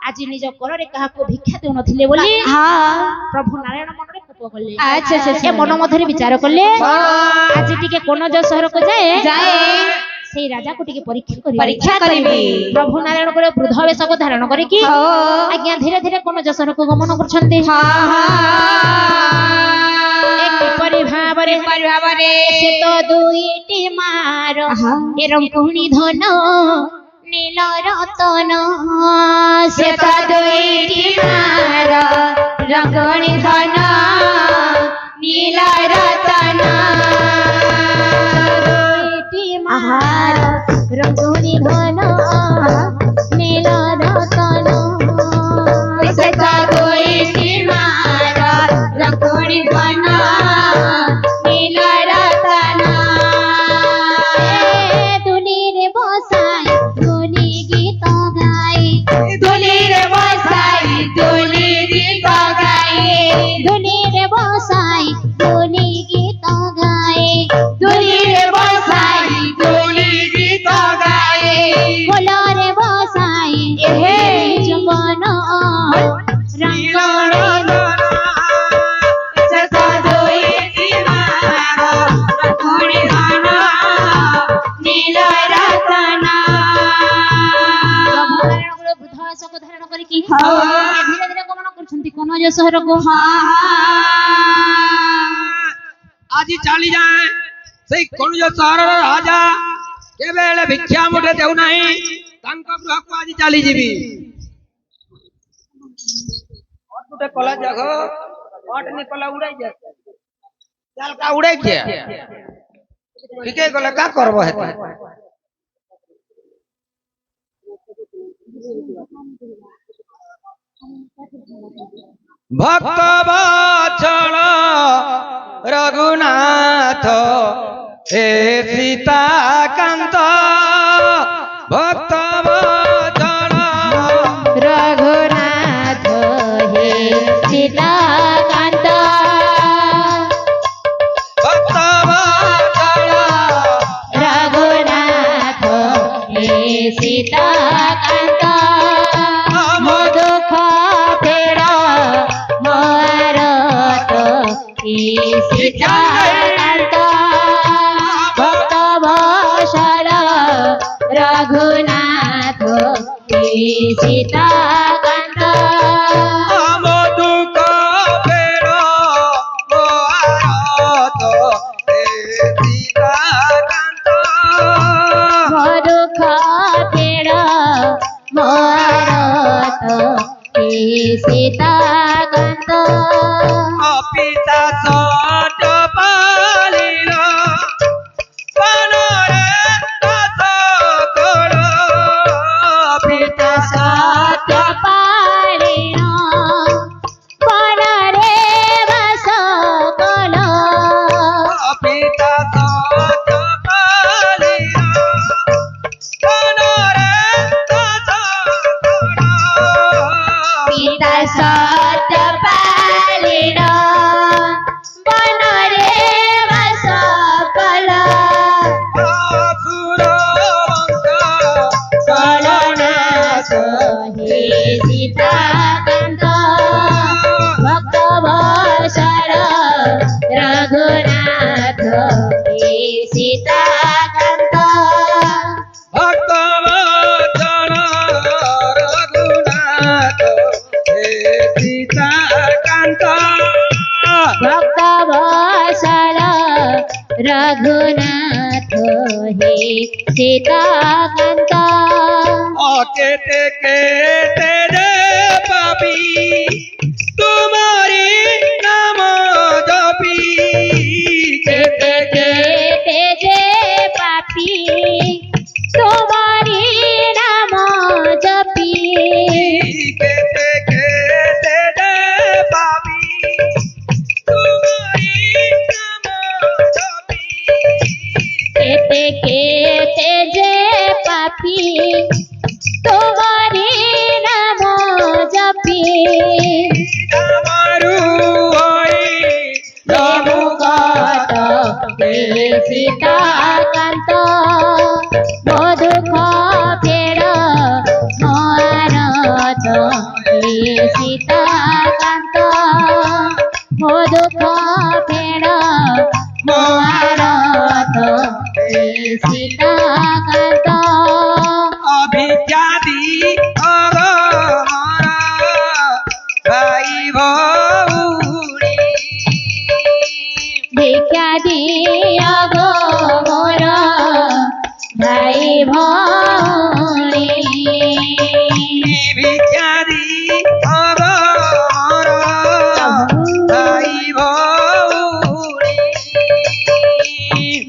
आज निज कोरे काहाको भिक्षा देउ नथिले बोली हां प्रभु नारायण मनरे कोप कले अच्छा अच्छा ए मन मधरे विचार कले आज टिके कोनज शहर को जाए से राजा को टिके परीक्षा करिबी प्रभु नारायण को वृद्ध वेश को धारण करी कि आज्ञा धीरे धीरे कोनज शहर को गमन करछन्ते एक परिभावरे से तो दुईटी मार एरम कुणी धन नील रतन से तो दुईटी मार रंगणी धन नील रतन दुईटी मार रंगणी धन नील रतन से तो दुईटी मार रंगणी धन नील रतन दुली रे बसाई दुली गीत गाई दुली रे बसाई दुली गीत गाई दुली रे बसाई दुली गीत गाई दुली रे बसाई दुली गीत गाई बोलो रे बसाई हे जवान रंगणी धीरे धीरे गमन करछन्ती कोनज शहर को आज चली जाए से कोनज शहर राजा केबेले भिक्षा मुठे देउ नाही तांका गृह को आज चली जीवी और टूटे कला जगह ओट निकला उड़ाई जा चल का उड़ाई के ठीके गले का करबो हेते भक्त वत्सल रघुनाथ हे सीताकांत भक्त वत्सल रघुनाथ हे सीताकांत भक्त वत्सल रघुनाथ हे सीताकांत सीताकांत भक्त वत्सल रघुनाथ सीताकांत दुख फेर मोहारत हे सीताकांत दुख फेर मोहारत हे सीताकांत पिता सट पालिल पानरे दस कळ पिता सट पालिल पानरे दस कळ पिता सट पालिल पानरे दस कळ पिता सट पालिल सीताकांत भक्त वत्सल रघुनाथ हे सीताकांत भक्त वत्सल रघुनाथ हे सीताकांत भक्त वत्सल रघुनाथ हे सीताकांत केते केते रे पापी तुम्हारी नाम जपी केते केते जे पापी तुम्हारी नाम जपी केते केते रे पापी तुम्हारी नाम जपी केते केते जे पापी तुम्हारी नाम जपी हे सीताकांत ମୋ ଦୁଃଖ ଫେଡ଼ ମୋ ଆରତ हे सीताकांत अभिज्ञा दी अगमर भाई भौरी ଭିକ୍ଷା ଦିଅ ଗୋ ମୋର ଭାଇ ଭଉଣୀ भिक्षा दी अगमर भाई भौरी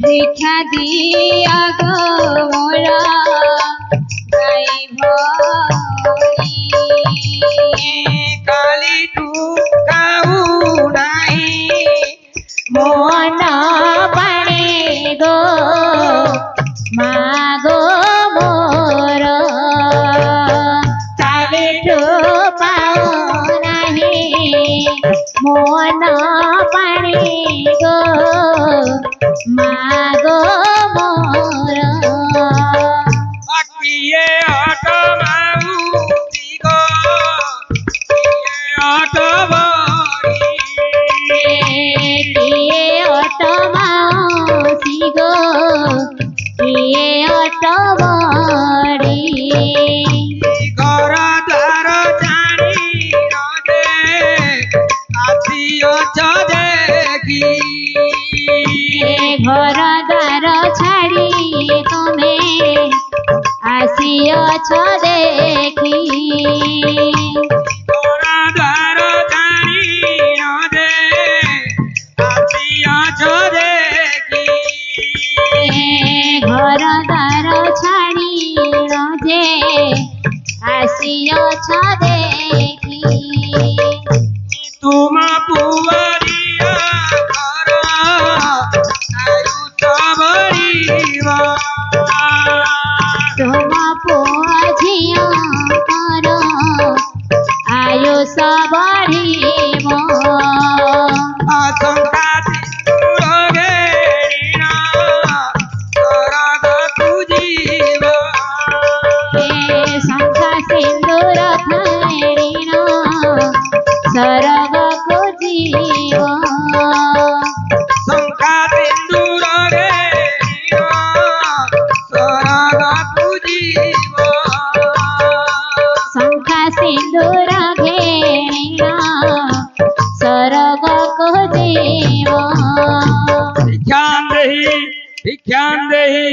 ভিক্ষা দিଅ গো ମୋର ଭାଇ ଭଉଣୀ काली तू काऊ नाही মন পানে গো মাগো মোর কাবেঠু পাও নাহি মন পানে গো মাগো মোর अकिए अट माउती गो किए अट बड़ी किए অট মাউসি গো কিয়ে অট বড়ি घर द्वार जानी रजे आसियोच देखी ঘর দ্বার ছাড়ি তুমি আসিয়াছ দেখি घर द्वार जानी रजे आसियोच देखी ঘর দ্বার ছাড়ি যে আসিয়াছ দেখি तुम पुवरिया घर आयुष बड़ीवा तुम पुआ झिया कर आयुष बढ़िब आशंका दिगेणा सरग तुजीव शंखा सिंदूर धरिण सरगको जीव शंका सिंदूर गेणा सरग तुजीव शंखा सिंदूर घेरिण सरगको जीव भिक्षां देहि भिक्षां देहि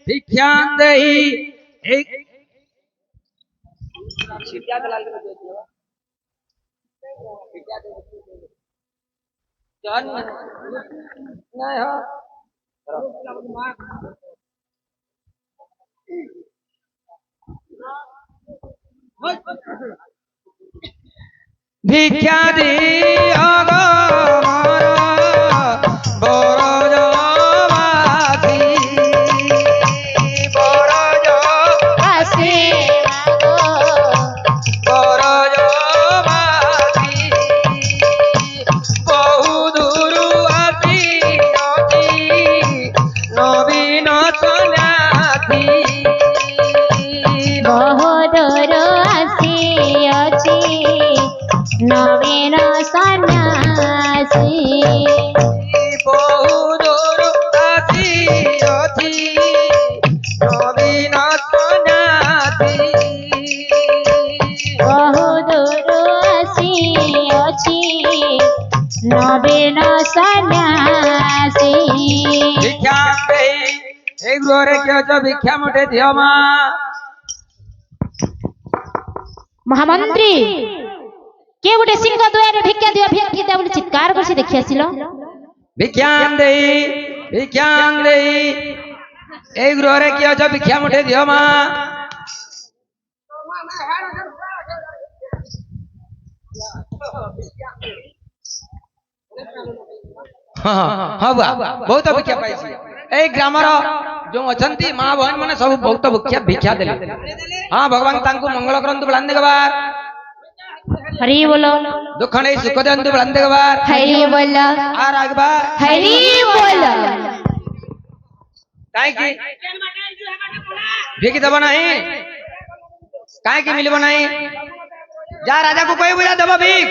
भिक्षां देहि एक भिक्षा दियो गो मोर बरजबासी आसे बरजबासी बहु दूरु आसिଅछि नवीन सन्यासी बहुदूर आसिअछि नवीन सन्यासी बहु दूरु आसिअछि नवीन सन्यासी बहुदूर आसिअछि नवीन सन्यासी भिक्षा देहि ए गृहरे किए अछ भिक्षा मुठे दियो मा महामंत्री के गोटे सिंह द्वार भिक्षा दियो बोली चित्कार कर देखि आसिल भिक्षां देहि ए गृहरे किए अछ भिक्षा मुठे दियो मा हाँ बुआ बहुत भिक्षा पाई ए ग्रामर जो अछंती माँ बहन माने सब बहुत भिक्षा देले हाँ भगवान तांको मंगल करंतु बलांदे गबार हरि बोलो दुख नहीं सुख देंतु बलांदे गबार हरि बोलो आ रागबार हरि बोलो काहे की भिक दब नहीं काहे की मिलबो नहीं जा राजा को कोई बुझा देव भिक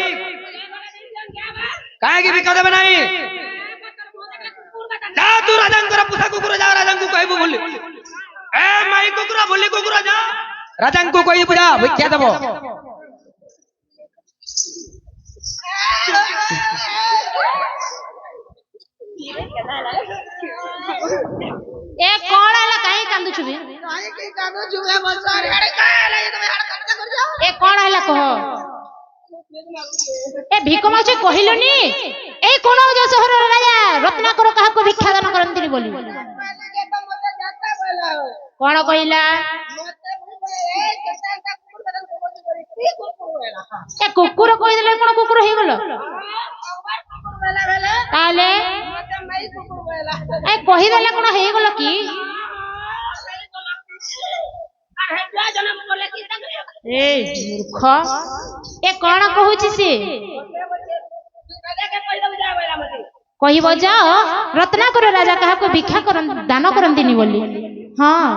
कहीं भिक देवे नहीं जा तू राजा पुषा कुकुर जा राजा को कहबू बोली ए माई कुकुरा बोली कुकुरा जा राजा को कोई बुझा भिक्षा देव ए कौन आला काहे कांदु छुबे ए कौन आला कह ए भिक माछे कहिलुनी ए कोन जो शहर राजा रत्नाकर काहा को भिक्षा दान करंतिनी बोली कोन कहिला ए कुकुर कहि देले कोन कुकुर हे गेलो ताले ए कहि देले कोन हे गेलो की ए मूर्ख ए कोन कहूची से कहिबो जाओ रत्नाकर राजा काहा को भिक्षा दान करंतिनी बोली हां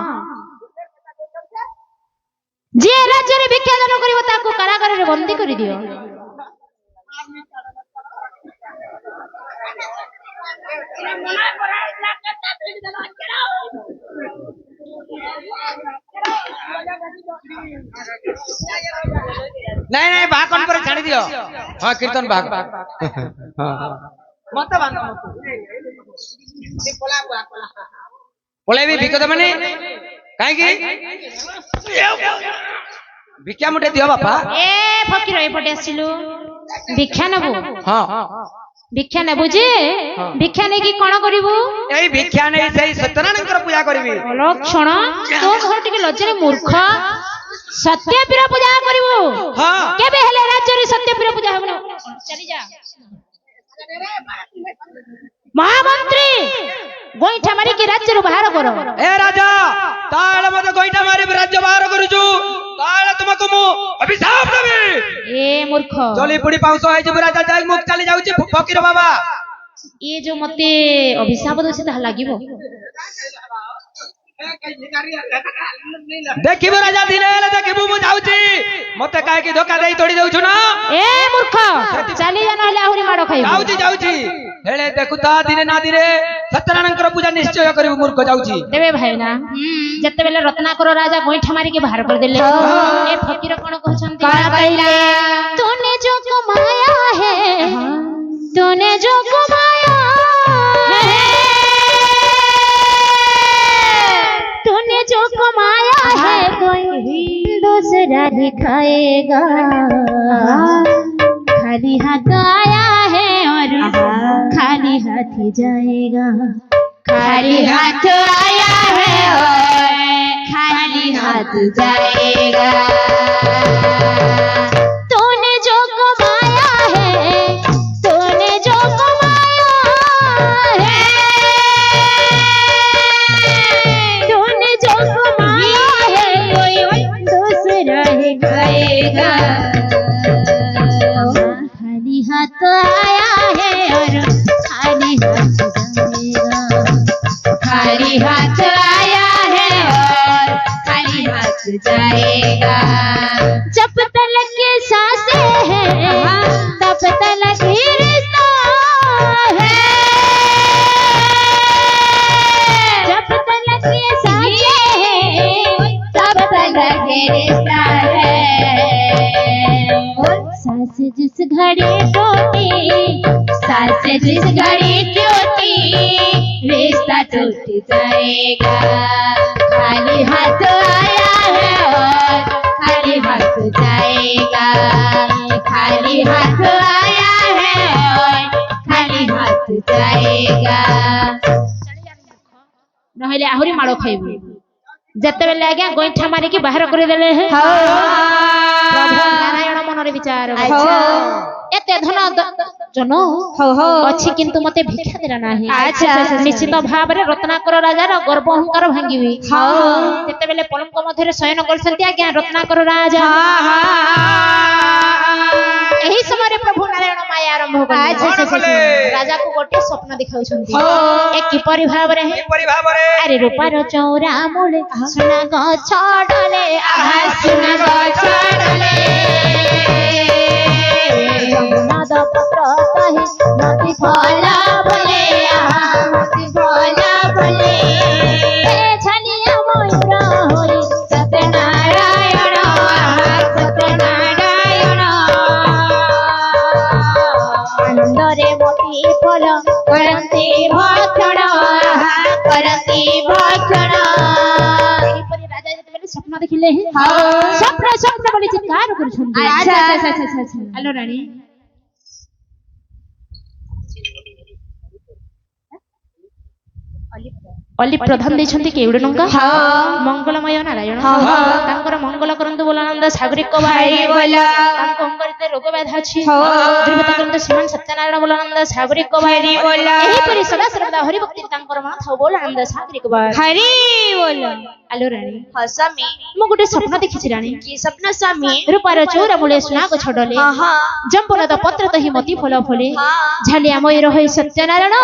जे राज्य रे भिक्षा दान करिवो ताको कारागार रे बंदी करि दियो नहीं नहीं भाग कौन पर छाड़ी दियो हां कीर्तन भाग हां मत बांधो पोले भी भिक देबनी काहे की भिक्षा मुठे दियो बापा ए फकीर ए पटे आसिलु भिक्षा नेबो हां भिक्षा नेबो जे भिक्षा ने की कोन करिवो एई भिक्षा नै सेई सत्यनारायणकर पूजा करबी लक्षण तो घर टिके लज्जरे मूर्ख सत्यपीर पूजा करिवो हां केबे हेले राज्य रे सत्यपीर पूजा होबो चली जा महामंत्री गोइठा मारी की राज्य रो बाहर करो ए राजा ताळे मते गोइठा मारी राज्य बाहर करूछु ताळे तुमको मु अभिशाप देबी ए मूर्ख चली पुडी पाउसो आइ जे राजा जाई मुख चली जाउची फकीर बाबा ये जो मते अभिशाप दोसे ता लागिवो देखिबो राजा दिने हेले देखिबो मु जाउची मते काहे की धोखा देई तोड़ी देउछु ना ए मूर्ख चली जा नहले आहुरी माडो खाइबो जाउची जाउची हेले देखुता दिने ना दिने सत्यनारायणकर पूजा निश्चय करिबो मूर्ख जाउची देबे भाई ना जत्ते बेले रत्नाकर राजा गोइठा मारी के बाहर कर देले ए फकीर कोन कहछंती का कहले तूने जो कमाया है तूने जो कमाया है तूने जो कमाया है कोई दूसरा ही खाएगा खाली हाथ आया है और खाली हाथ ही जाएगा खाली हाथ आया है और खाली हाथ जाएगा तूने जो कमाया है तूने जो कमाया है तूने जो कमाया है कोई दूसरा ही खाएगा खाली हाथ आया है और खाली हाथ जाएगा खाली हाथ आया है और खाली हाथ जाएगा जब तलक के सांसें हैं तब तलक ही रिश्ता है जब तलक के सांसें हैं तब तलक ही रिश्ता है सांस जिस घड़ी टूटी सांस जिस घड़ी टूटी रिश्ता टूट जाएगा खाली हाथ आया है और खाली हाथ जाएगा खाली हाथ आया है और खाली हाथ जाएगा नहले आहुरी माड़ो खाइबू जत्ते बेले आज्ञा गोइठा मारी के बाहर कर देले है प्रभु नारायण मनरे विचार एते धन जन अछि किंतु मते भिक्षा देला नाही अच्छा निश्चित भाव रे रत्नाकर राजा रो गर्व अहंकार भांगीबी जत्ते बेले पलंक मध्य रे शयन करसंती आज्ञा रत्नाकर राजा एही समय प्रभु नारायण माया आरंभ कले राजा को गोटे स्वप्न दिखाउछंती एक किपरि भाव रे अरे रूपार चौरा मूले सुना गछ डले आहा सुना गछ डले ସ୍ୱପ୍ନ ସ୍ୱପ୍ନ ବୋଲି ଚିତ୍କାର କରୁଛନ୍ତି। ଆଲୋ ରାଣୀ ଅଲି ପ୍ରଧାନ ଦେଇଛନ୍ତି କେଉଡ ଟଙ୍କା ମଙ୍ଗଳମୟ ନାରାୟଣ ତାଙ୍କର ମଙ୍ଗଳ କରନ୍ତୁ ବୋଲାନନ୍ଦ ସାଗରିକ ଭାଇ ତାଙ୍କ ଅଙ୍ଗରିତେ ରୋଗ ବ୍ୟାଧ ଅଛି ଦୁର୍ଗତ କରନ୍ତୁ ଶ୍ରୀମାନ ସତ୍ୟନାରାୟଣ ବୋଲାନନ୍ଦ ସାଗରିକ ଭାଇ ଏହିପରି ସଦା ସର୍ବଦା ହରିଭକ୍ତି ତାଙ୍କର ମା ଥାଉ ବୋଲାନନ୍ଦ ସାଗରିକ ଭାଇ ହରି ବୋଲ। ଆଲୋ ରାଣୀ ସ୍ୱାମୀ ମୁଁ ଗୋଟେ ସ୍ୱପ୍ନ ଦେଖିଛି ରାଣୀ। କି ସ୍ୱପ୍ନ ସ୍ୱାମୀ? ରୂପାର ଚଉରା ମୂଳେ ସୁନା ଗଛ ଡଲେ ଜମ୍ପଲତା ପତ୍ର ତହି ମତି ଫଳ ଫଳେ ଝାଲିଆ ମୟୂର ହୋଇ ସତ୍ୟନାରାୟଣ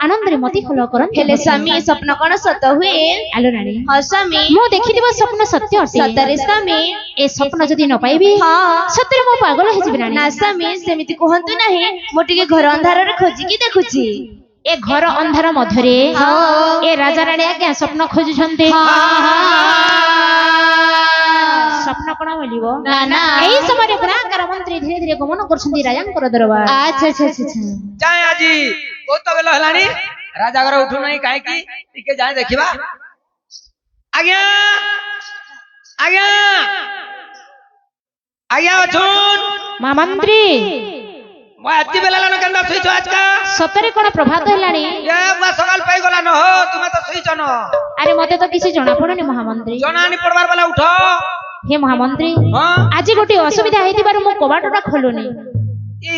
ଆନନ୍ଦରେ ମତି ଫଳ କରନ୍ତି। ହେଲେ ସ୍ୱାମୀ ସ୍ୱପ୍ନ କଣ ସତ ହୁଏ? ଆଲୋ ରାଣୀ ସ୍ୱାମୀ ମୁଁ ଦେଖିଥିବା ସ୍ୱପ୍ନ ସତ୍ୟ ଅଟେ। ସତରେ ସ୍ୱାମୀ? ଏ ସ୍ୱପ୍ନ ଯଦି ନ ପାଇବି ସତରେ ମୁଁ ପାଗଳ ହେଇଯିବି ରାଣୀ। ନା ସ୍ୱାମୀ ସେମିତି କୁହନ୍ତୁ ନାହିଁ, ମୁଁ ଟିକେ ଘର ଅନ୍ଧାରରେ ଖୋଜିକି ଦେଖୁଛି। ଏ ଘର ଅନ୍ଧାର ମଧ୍ୟରେ ଏ ରାଜା ରାଣୀ ଆଜ୍ଞା ସ୍ୱପ୍ନ ଖୋଜୁଛନ୍ତି। ସ୍ୱପ୍ନ କଣ ମିଳିବ? ନା ନା ଏହି ସମୟରେ ଗୁଣାକାର ମନ୍ତ୍ରୀ ଧୀରେ ଧୀରେ ଗମନ କରୁଛନ୍ତି ରାଜାଙ୍କର ଦରବାର। ଯାଏ ଆଜି ବହୁତ ବେଳ ହେଲାଣି ରାଜା ଘର ଉଠୁ ନାହିଁ କାହିଁକି ଟିକେ ଯାଏ ଦେଖିବା। ଆଜ୍ଞା ଆଜ୍ଞା ଆଜ୍ଞା ଅଛୁନ ମା ମନ୍ତ୍ରୀ ମୁଁ ଏତି ବେলা ହେଲାଣି କେନ୍ତା ଶୋଇଛ ଆଜକା? ସତରେ କଣ ପ୍ରଭାତ ହେଲାଣି? ଏ ମୁଁ ସକାଳ ପାଇ ଗଲା ନ ହୋ ତୁମେ ତ ଶୋଇଛ ନ। ଆରେ ମତେ ତ କିଛି ଜଣା ପଡୁନି ମହାମନ୍ତ୍ରୀ। ଜଣାନି ପଡବାର ବେলা ଉଠ। ହେ ମହାମନ୍ତ୍ରୀ ହଁ ଆଜି ଗୋଟେ ଅସୁବିଧା ହେଇଥିବାରୁ ମୁଁ କବାଟଟା ଖୋଲୁନି। ଇ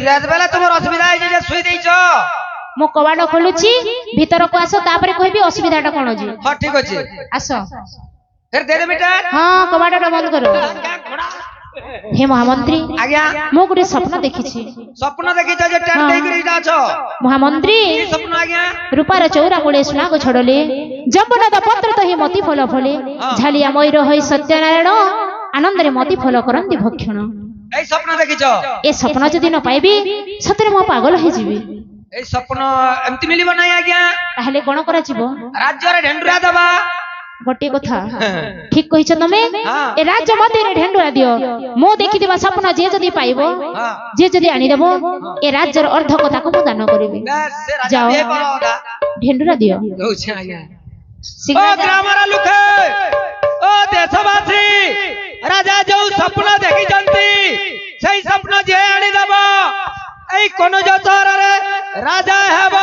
ରାତ ବେলা ତୁମର ଅସୁବିଧା ହେଇଛି ଯେ ଶୋଇ ଦେଇଛ। ମୁଁ କବାଟ ଖୋଲୁଛି ଭିତରକୁ ଆସ ତାପରେ କହିବି ଅସୁବିଧାଟା କଣ ଅଛି। ହଁ ଠିକ ଅଛି ଆସ। ଫେର ଦେ ଦେ ବେଟା। ହଁ କବାଟଟା ବନ୍ଦ କର। ହେ ମହାମନ୍ତ୍ରୀ ଆଜ୍ଞା ମୁଁ ଗୋଟେ ସ୍ୱପ୍ନ ଦେଖିଛି। ସ୍ୱପ୍ନ ଦେଖିଛ ଯେ ଟାଟ ଦେଇକରି ଏଇଟା ଅଛ। ମହାମନ୍ତ୍ରୀ କି ସ୍ୱପ୍ନ ଆଜ୍ଞା? ରୂପାର ଚଉରା ମୂଳେ ସୁନା ଗଛ ଡଲେ ଜମ୍ପଲତା ପତ୍ର ତହି ମତି ଫଳ ଫଳେ ଝାଲିଆ ମୟୂର ହୋଇ ସତ୍ୟନାରାୟଣ ଆନନ୍ଦରେ ମତି ଫଳ କରନ୍ତି ଭକ୍ଷଣ। এই স্বপ্ন দেখিছ? ଏ ସ୍ୱପ୍ନ ଯଦି ନ ପାଇବି ସତରେ ମୁଁ ପାଗଳ ହେଇଯିବି। এই স্বপ্ন এমতি মিলিব নাই আজ্ঞা। ତାହେଲେ କଣ କରାଯିବ? রাজ্যরে ঢেন্ডুরা দেবা। ଗୋଟିଏ କଥା ଠିକ କହିଛ ତମେ। ଏ ରାଜ୍ୟ ମଧ୍ୟରେ ଢେଣ୍ଡୁରା ଦିଅ। ମୁଁ ଦେଖିଥିବା ସ୍ୱପ୍ନ ଯିଏ ଯଦି ପାଇବ ଯିଏ ଯଦି ଆଣିଦେବ ଏ ରାଜ୍ୟର ଅର୍ଦ୍ଧକ ତାକୁ ମୁଁ ଦାନ କରିବି। সে রাজা যাও। বিয়ে করো ওটা। ঢেଣ୍ଡୁରା দিଅ। দৌছে আজ্ঞা। ও গ্রামর লোকে ও দেশবাসী রাজা যে স্বপ্ন দেখিছন্তি সেই স্বপ্ন যে আনি দেব এই কনজ সহরে রাজা হেব।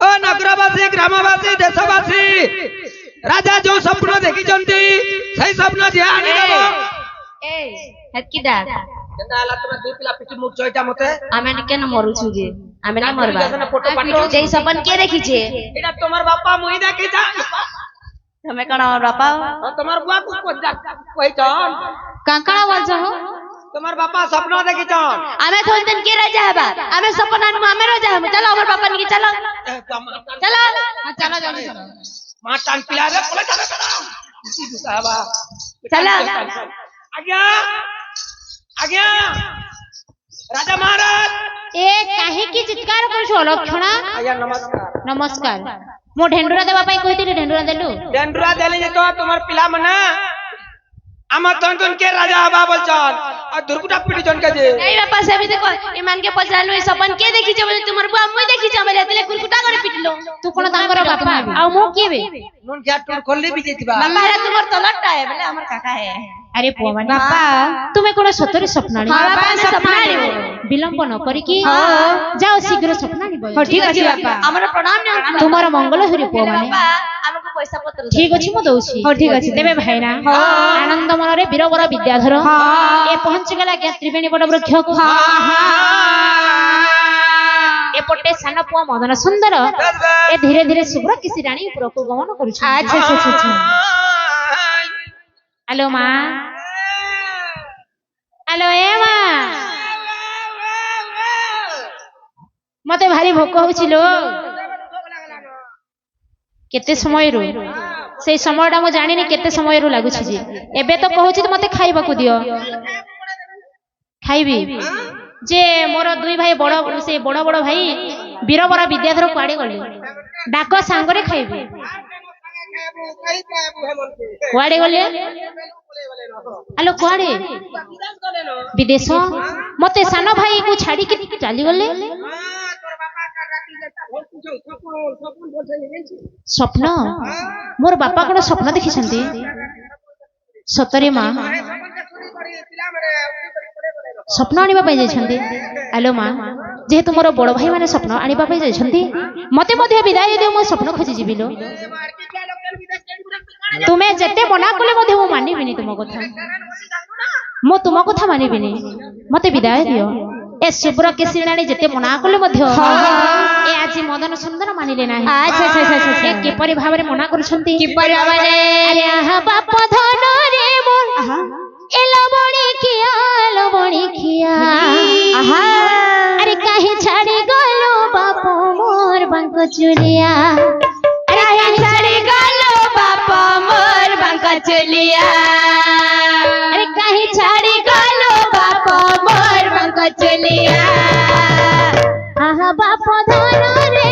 ও নগরবাসী গ্রামবাসী দেশবাসী রাজা যে স্বপ্ন দেখিছন্তি সেই স্বপ্ন যে আনি দেব। হেতকিটা কেনটা হলা তুমি দুই পিলা পিটি মুখ চইটা মতে আমি কেন মরুছু যে? আমি না মরবা। ফটো পাঠো। যেই সপন কে দেখিছে? এটা তোমার বাপা মুই দেখিছা। তুমি কোন আমার বাপা? তোমার বুয়া কো কইছন কাঁকড়া বলছ হো? তোমার বাপা স্বপ্ন দেখিছন। আমি কোনদিন কে রাজা হবা? আমি সপন আনবো আমি রাজা হবো। চলো আমার বাপা নিকে চলো চলো চলো জলদি চলো। মা টান পিলা রে পলে চলে চলো। কি দুসাবা চলো। আজ্ঞা আজ্ঞা রাজা মহারাজ। ଏ କାହିଁକି ଚିତ୍କାର କରୁଛୁ ଅଲକ୍ଷଣା? ଆଜ୍ଞା ନମସ୍କାର। ନମସ୍କାର। ମୁଁ ଢେଣ୍ଡୁରା ଦେବା ପାଇଁ କହିଥିଲି ଢେଣ୍ଡୁରା ଦେଲୁ? ডেন্ডুরা দেলি যে তো তোমার পিলা মানে আমার তন্তন কে রাজা হবা বলছন আর দুর্গুটা পিটিছন কে যে। এই বাপা সেমিতে ইমান কে পচারলু এই সপন কে দেখিছে বলে তোমার বুয়া মুই দেখিছে বলে এতলে কুরকুটা করে পিটলো। ତୁ କଣ ତାଙ୍କର ବାପା ଆଉ ମୁଁ କିଏ ବେ? নুন খেয়া টুর খল্লি বিজেতিবা। বাপা রে তোমার তলরটা হে বলে আমার কাকা হে। ଆରେ ପୁଅ ମାନେ ବାପା ତୁମେ କଣ ସତରେ ସ୍ୱପ୍ନ ଆଣିବ? ହଁ ବାପା ଆମେ ସପନ ଆଣିବୁ। ବିଳମ୍ବ ନ କରିକି ଯାଅ ଶୀଘ୍ର ସ୍ୱପ୍ନ ଆଣିବ। ঠিক আছে বাপা। আমার প্রণাম নিয়ন্তু। ତୁମର ମଙ୍ଗଳ ହୁରି ପୁଅ ମାନେ। বাপା আমাকে পয়সা পত্র দাও। ଠିକ ଅଛି ମୁଁ ଦଉଛି। ଠିକ ଅଛି। ତେବେ ଭାଇନା ଆନନ୍ଦ ମନରେ ବୀରବର ବିଦ୍ୟାଧର ଏ ପହଞ୍ଚିଗଲା ଆଜ୍ଞା ତ୍ରିବେଣୀ ବଟ ବୃକ୍ଷକୁ। ଏପଟେ ସାନ ପୁଅ ମଦନ ସୁନ୍ଦର ଏ ଧୀରେ ଧୀରେ ସୁବ୍ରକିଶୀ ରାଣୀ ଉପରକୁ ଗମନ କରୁଛନ୍ତି। আচ্ছা আচ্ছা আচ্ছা। ଆଲୋ ମା ଆଲୋ ଏ ମା ମତେ ଭାରି ଭୋକ ହଉଛି ଲୋ। କେତେ ସମୟରୁ ସେଇ ସମୟଟା ମୁଁ ଜାଣିନି କେତେ ସମୟରୁ ଲାଗୁଛି ଯେ ଏବେ ତ କହୁଛି ମତେ ଖାଇବାକୁ ଦିଅ। ଖାଇବି ଯେ ମୋର ଦୁଇ ଭାଇ ବଡ ସେ ବଡ ବଡ ଭାଇ ବୀରବର ବିଦ୍ୟାଧର କୁଆଡେ ଗଲେ? ଡାକ ସାଙ୍ଗରେ ଖାଇବି। କୁଆଡେ ଗଲେ? ଆଲୋ କୁଆଡେ? ବିଦେଶ? ମତେ ସାନ ଭାଇ କୁ ଛାଡିକି ଚାଲିଗଲେ। ସ୍ୱପ୍ନ ମୋର ବାପା କଣ ସ୍ୱପ୍ନ ଦେଖିଛନ୍ତି ସତରେ ମା ସ୍ୱପ୍ନ ଆଣିବା ପାଇଁ ଯାଇଛନ୍ତି ଆଲୋ ମା ଯେହେତୁ ମୋର ବଡ ଭାଇ ମାନେ ସ୍ୱପ୍ନ ଆଣିବା ପାଇଁ ଯାଇଛନ୍ତି ମତେ ମଧ୍ୟ ବିଦାୟ ଦିଅ ମୁଁ ସ୍ୱପ୍ନ ଖୋଜି ଯିବି ଲୋ ତୁମେ ଯେତେ ମନା କଲେ ମଧ୍ୟ ମୁଁ ମାନିବିନି ତୁମ କଥା ମୁଁ ତୁମ କଥା ମାନିବିନି ମତେ ବିଦାୟ ଦିଅ ଏ ଶୁଭ୍ର କେଶିଣାଣୀ ଯେତେ ମନା କଲେ ମଧ୍ୟ ଏ ଆଜି ମଦନ ସୁନ୍ଦର ମାନିଲେ ନାହିଁ ଏ କିପରି ଭାବରେ ମନା କରୁଛନ୍ତି କିପରି ଭାବରେ ଆରେ ଆହା ବାପ ଧନରେ ମୋର ଏ ଲବଣୀ ଖିଆ ଆରେ କାହିଁ ଛାଡ଼ି ଗଲ ବାପ ମୋର ବାଙ୍କ ଚୁଲିଆ କାହିଁ ଛାଡ଼ି ଗଲ ବାପ ମୋର ବାଙ୍କ ଚୁଲିଆ ଆରେ କାହିଁ ଛାଡ଼ି ଗଲ ବାପ ମୋର ବାଙ୍କ ଚୁଲିଆ ଆହା ବାପ ଧନରେ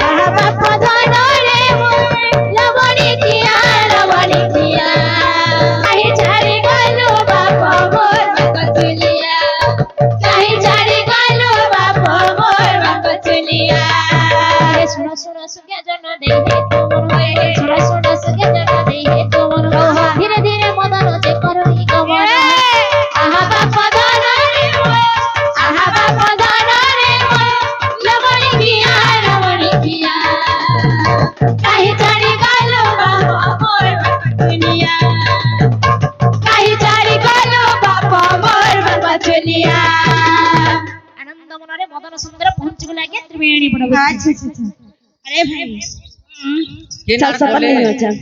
ଆହା ବାପ ଧନରେ ଲବଣୀ ଖିଆ କାହିଁ ଛାଡ଼ି ଗଲ ବାପ ମୋର ବାଙ୍କ ଚୁଲିଆ କାହିଁ ଛାଡ଼ି ଗଲ ବାପ ମୋର ବାଙ୍କ ଚୁଲିଆ ଶୁଣ ଶୁଣ ସୁଜ୍ଞା ଜନ ଦେଇ ଶୁଣ ଶୁଣ ସୁଜ୍ଞା ଜନ ଦେଇ ତୁମର ଧୀରେ ଧୀରେ ମଦନ ଯେ କରଇ ଗମନ ଆହା ବାପ ଧନରେ ଲବଣୀ ଖିଆ କାହିଁ ଛାଡ଼ି ଗଲ ବାପ ମୋର ବାଙ୍କ ଚୁଲିଆ କାହିଁ ଛାଡ଼ି ଗଲ ବାପ ମୋର ବାଙ୍କ ଚୁଲିଆ ଆନନ୍ଦ ମନରେ ମଦନ ସୁନ୍ଦର ପହଞ୍ଚିଗଲା ଆଜ୍ଞା ତ୍ରିବେଣୀ ବନ अरे भाई चल सफर नहीं हो चल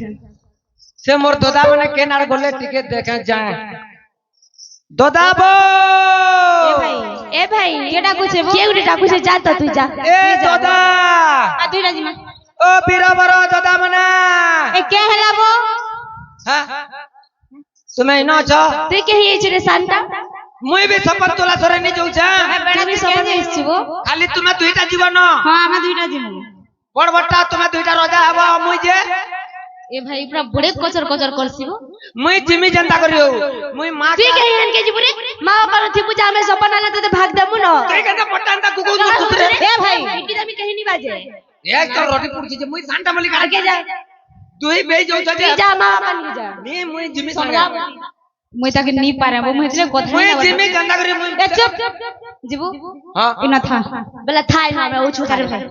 से मोर दोदा मने के नार गोले टिके देखे जाए दोदा बो ए भाई के डाकू छे के उठे डाकू छे जा त तू जा ए दोदा आ दुई राजी में ओ बीराबर दोदा मने ए के हला बो हां तुम्हें न छ तू के ही छे रे शांता मुई भी सपन तोला सरे नि जाऊ छा बेटा भी समझ आइछबो खाली तुम्हें दुईटा जीवन हां हम दुईटा जीवन बड़ बट्टा तुम्हें दुईटा राजा हबो मुई जे ए भाई पूरा बड़े कचर कचर करसिबो मुई जिमी जनता करियो मुई मां तू के हन के जीबू रे मां बाप थी पूजा में सपना ले तो भाग देमु न के कहता पट्टांता गुगु कुतरे ए भाई इटी दमी कहीं नहीं बाजे एक तो रोटी पुरची जे मुई शांता मलिक आगे जा दुई बे जाऊ छ जे जा मां बाप नहीं जा नी मुई जिमी संगा मुई ताके नी पारे वो मुई तले कथा मुई जिमी जनता करियो मुई ए चुप जीबू हां इना था बेला थाई ना मैं उछु करे भाई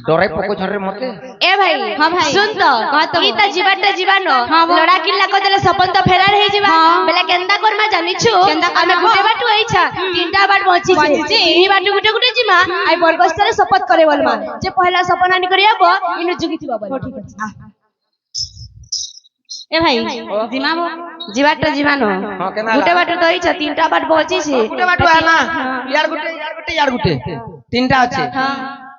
डरे पको झरे मते ए भाई हां भाई सुन तो ई त जीवाटा जीवानो लड़ा किल्ला को देले सपन तो फेरार हे जीवा बेला केंदा करमा जानि छु आमे गुटे बाटू आइछा तीनटा बाट पहुंची छी ई बाटू गुटे गुटे जीमा आई बरगस्तरे शपथ करे बोलमा जे पहला सपन आनी करिया बो इनु जुगिथिबा बोल ठीक अछि ए भाई जीमाबो जीवाटा जीवानो गुटे बाटू तो आइछा तीनटा बाट पहुंची छी गुटे बाटू आना यार गुटे तीनटा अछि हां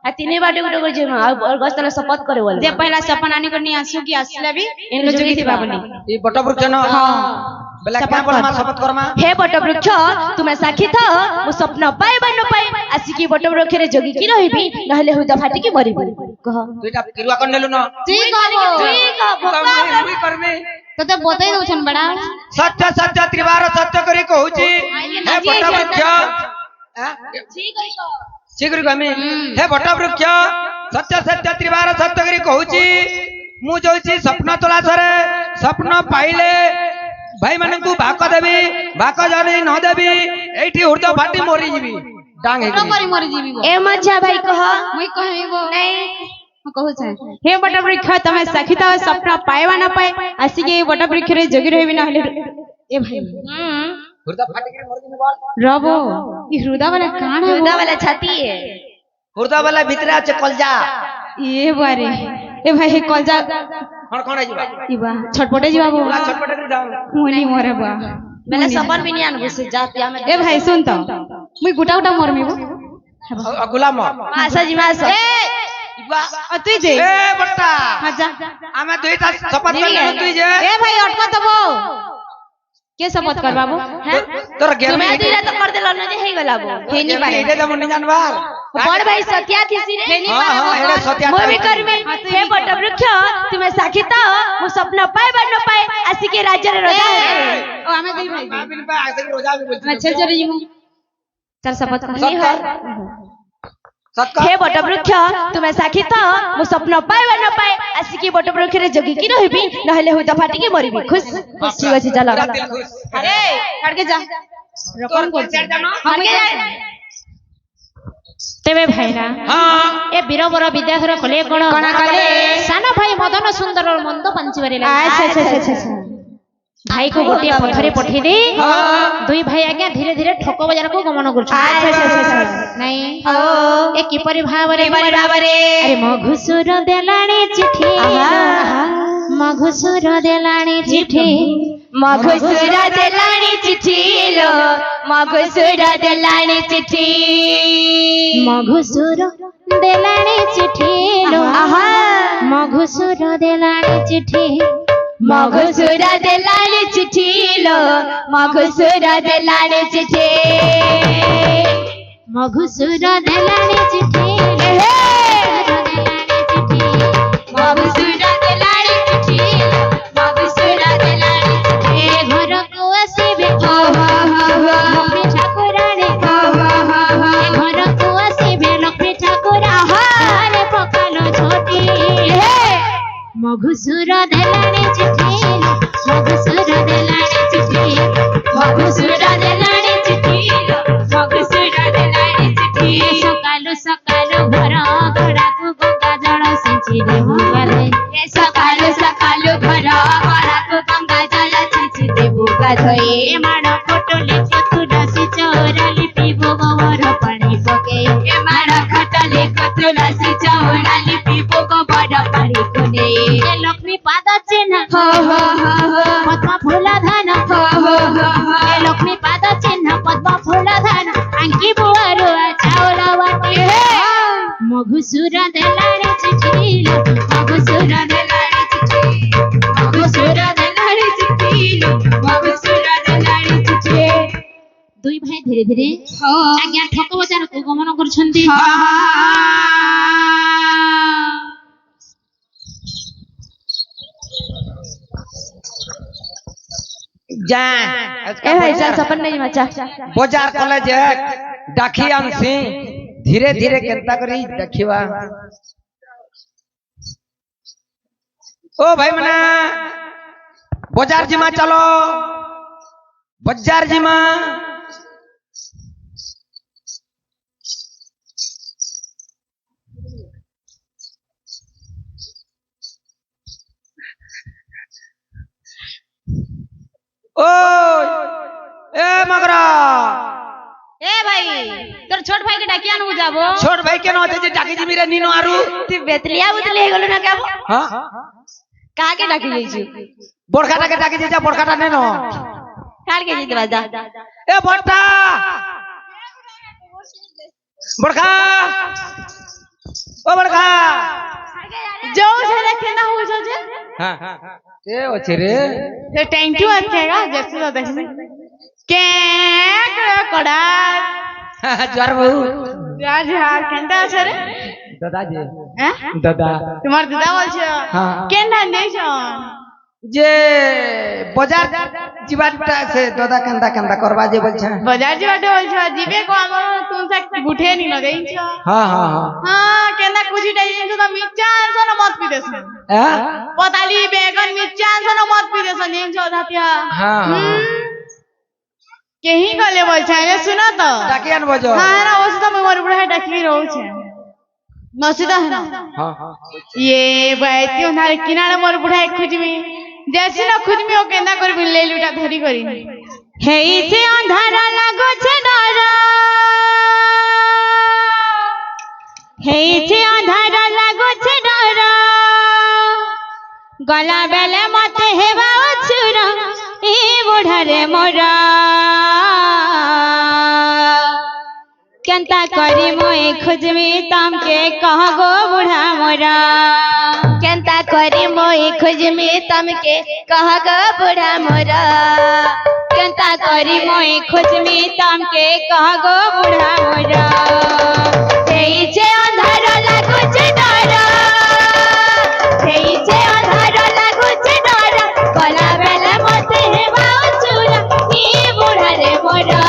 आ तीने बाटे गुटे कर जेमा और गस्तले शपथ करे बोल जे पहला सपन आनी करनी आसु की आसले भी इनु जुगिथिबा बोली ई बटवृक्ष न हां बेला क्या बोलमा शपथ करमा हे बटवृक्ष तुमे साखी था मु स्वप्न पाए बन पाए आसी की बटवृक्ष रे जोगी की रहिबी नहले हुदा फाटी की मरिबी कह दुईटा किरुआ कर नेलु न ठीक मुई करबे तते बतै दउछन बड़ा सत्य सत्य त्रिवार सत्य करी कहूची हे बटवृक्ष ठीक है को शीघ्र गमी हे बटवृक्ष सत्य सत्य त्रिवार सत्य करी कहूची मु जोची स्वप्न तोला सरे स्वप्न पाइले भाई माने को भाक देबी भाक जने न देबी एठी हुर्द फाटी मरि जीबी डांग हे करी मरि जीबी ए मच्छा भाई कह मुई कहबो नहीं कहू छे हे बटवृक्ष तमे सखिता स्वप्न पाएवा न पाए आसी के बटवृक्ष रे जोगी रहबी न हले ए भाई हुर्द फाटी के मरि जीबी बोल रबो ई हृदय वाला कान है हृदय वाला छाती है हुर्द वाला भीतर আছে কলজা ये बारे ए भाई हे कलजा कोन आइबा इबा छटपटे जीवा बो छटपटे कर जाओ मोनी मोरे बा बेला सपन भी नहीं आनबो से जातिया में ए भाई सुन तो मुई गुटा गुटा मरमी बो गुलाम मासा जी मासा ए इबा तुई जे ए बट्टा हां जा आमे दुईटा शपथ कर तुई जे ए भाई अटका तबो के शपथ कर बाबू हैं तोर गेम तुम्हें दुईरा तो कर देलो न जे हे गला बो हे नी पारे एडे दम नि जानबार बड़ भाई सत्या थी रे हे नी पारे हां एडे सत्या मो भी करमे हे बटवृक्ष तुम्हें साखिता मु स्वप्न पाए बन न पाए आसी के राज्य रे रोजा है ओ हमें दुई भाई बिन पे आसे रोजा भी बोलती अच्छा चल जी मु चल शपथ कर सका हे बट वृक्ष तुमे साक्षी तो मो स्वप्न पाए न पाए आसिकी बट वृक्ष रे जगी की रहबी नहले हुई दफा टिके मरिबी खुश ठीक अछि चल अरे काट के जा कौन को हम के जाए तेबे भाईना हाँ ए बीरबर विद्याधर कले कोन कले? सानो भाई मदन सुंदर और मंद पंचवारी अच्छा लागला अच्छा भाई को गोटे पथरे पठे दे हाँ दुई भाई आज्ञा धीरे धीरे ठक बाजार को गमन अच्छा अच्छा नहीं ओ ए किपरि भावरे बाबरे अरे मघुसुर देलाणी चिठी मघुसुर देलाणी चिठी मघुसुर देलाणी चिठी लो मघुसुर देलाणी चिठी मघुसुर देलाणी चिठी लो आहा मघुसुर देलाणी चिठी मघुसुर देलाणी चिठी लो मघुसुर देलाणी चिठी मघुसुर देलाणी चिठी मघुसुर देलाणी चिठी मघुसुर देलाणी चिठी ए घर को आसीबे हो हो हो लक्ष्मी ठाकुराणी हो ए घर को आसीबे लक्ष्मी ठाकुरा हारे पकालो छोटी मघुसुर देलाणी चिठी मघुसुर देलाणी चिठी मघुसुर देलाणी चिठी मघुसुर देलाणी चिठी सकालु सकालु घर गड़ाकु गंगा जल सिंची देहु गाधे सकालु सकालु घर गड़ाकु गंगा जल सिंची देबु गाधोई ए माड़ कोटले तुलसी चौरा लिपि गोबर पानी पके ए माड़ खटले तुलसी चौरा लिपि गोबर पानी कोने ए लक्ष्मी पाद चिन्ह हो हो हो पद्म फूल धान हो हो हो ए लक्ष्मी पाद चिन्ह पद्म फूल धान आंकी बुआरो चाउल वाटी मघुसुर देलाणी चिठी मघुसुर देलाणी चिठी मघुसुर देलाणी चिठी मघुसुर देलाणी चिठी दुई भाई धीरे धीरे आज्ञा ठक बजार को गमन करछंती जा ए भाई चल सपन नहीं मचा बाजार कॉलेज डाकी आनसी धीरे धीरे केंता करी देखिवा ओ भाई मना बाजार जिमा चलो बाजार जिमा ओ ए मगरा ए भाई तोर छोट भाई के डाकी आनु जाबो छोट भाई के न जे डाकी जिमी रे नीनो आरु तू बेतलिया बुतली हे गेलो ना काबो हां का के डाकी जाइछु बड़काटा के डाकी जा बड़काटा ने न काल के जी दवा जा ए बड़ता बड़का ओ बड़का जो से केना हो जो जे हां ए ओछे रे ते टैंकी आखेगा जैसे तो देखने के कड़ा ज्वार बहु आज हार केंदा আছে रे दादा जी हैं दादा তোমার দাদা বলছো हां কেন দেইছো जे बाजार जीवाटा से दादा कंदा कंदा करवा जे बोल छ বাজার যাওয়াতে বলছো জিবে কো আমার তুমি সাথে গুঠে নি না দেইছো हां हां हां हां কেনা কুচিটা দেইছো তো মির্চা আনছো না মত পিদেছো हां পতালি বেগুন মির্চা আনছো না মত পিদেছো দেইছো ধাতিয়া हां हां কেহি গলে বলছো এ শুনো তো डाकियान बजो हां ना ওসে তো মোর বুড়া ডাকি রହୁছে নসিদা है ना हां हां ये बैती उनार किनारे मोर बुढ़ा खुजमी जैसे न खुजमी ओ केंदा करबी ले लुटा धरी करी हेई से अंधारा लागो छे डर हेई से अंधारा लागो छे डर गला बेले मते हेबा छुर ई बुढ़ा रे मोरा केंता करी मोए खुजमी तम के कह गो बुढ़ा मोरा केंता करी मोए खुजमी तम के कह गो बुढ़ा मोरा केंता करी मोए खुजमी तम के कह गो बुढ़ा मोरा तेई जे अंधार लागो छे डर तेई जे अंधार लागो छे डर कला बेला मते हेबा चूरा ई बुढ़ा रे मोरा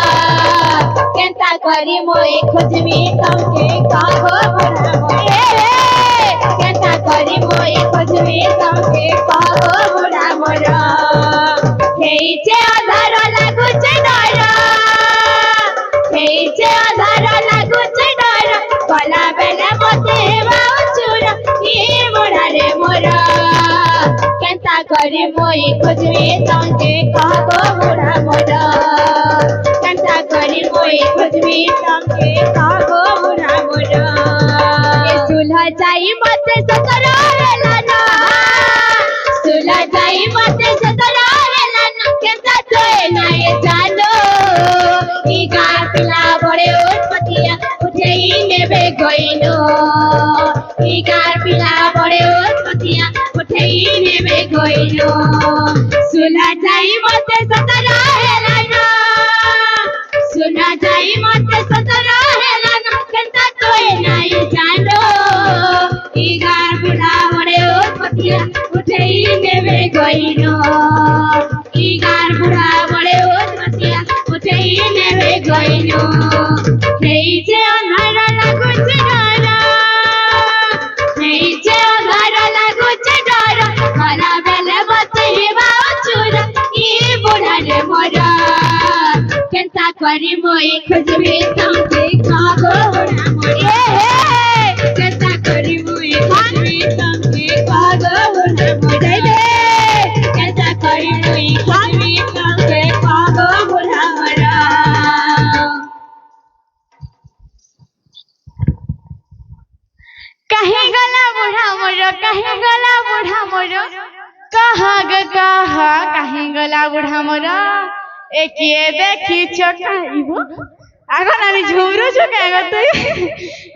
केंता करी मोई खोजबी तमके कहो बुढ़ा मोरा केता करी मोई खोजबी तमके कहो बुढ़ा मोरा हेइचे अधार लागुचे डर हेइचे अधार लागुचे डर कला बेले मते बाउचुर की बुढ़ा रे मोरा केता करी मोई खोजबी तमके कहो बुढ़ा मोरा केता करी मोई खोजबी तमके कहो बुढ़ा मोरा सुलह जाई मते सतरा हेलाना सुलह जाई मते सतरा हेलाना केता तोय नाय जानो ई गासला बड़े उत्पतिया उठेई नेबे गइनो ई गार पिला बड़े उत्पतिया उठेई नेबे गइनो सुलह जाई मते सतरा हेलाना सुना जाई मते सतरा हेलाना केता तोय नाय जानो ई गार पिला बड़े उत्पतिया उठेई नेबे गइनो ई गार बुढ़ा बड़े उत्पतिया उठेई नेबे गइनो हेइचे अंधार लागुचे डर हेइचे अंधार लागुचे डर मला बेले बतई बाउचुर ई बुढ़ा रे मोरा केता करी मोई खोजबी तमके कहो बुढ़ा मोरा केता करी मोई खोजबी तमके कहो बुढ़ा मोरा केता करी मोई खोजबी तमके कहो बुढ़ा मोरा कहीं गला बुढ़ा मोरो कहीं गला बुढ़ा मोरो कहाँ ग कहा कहीं गला बुढ़ा मोरो एक ये देखी चकाइबो आगा नानी झुमरो चकाएगा तू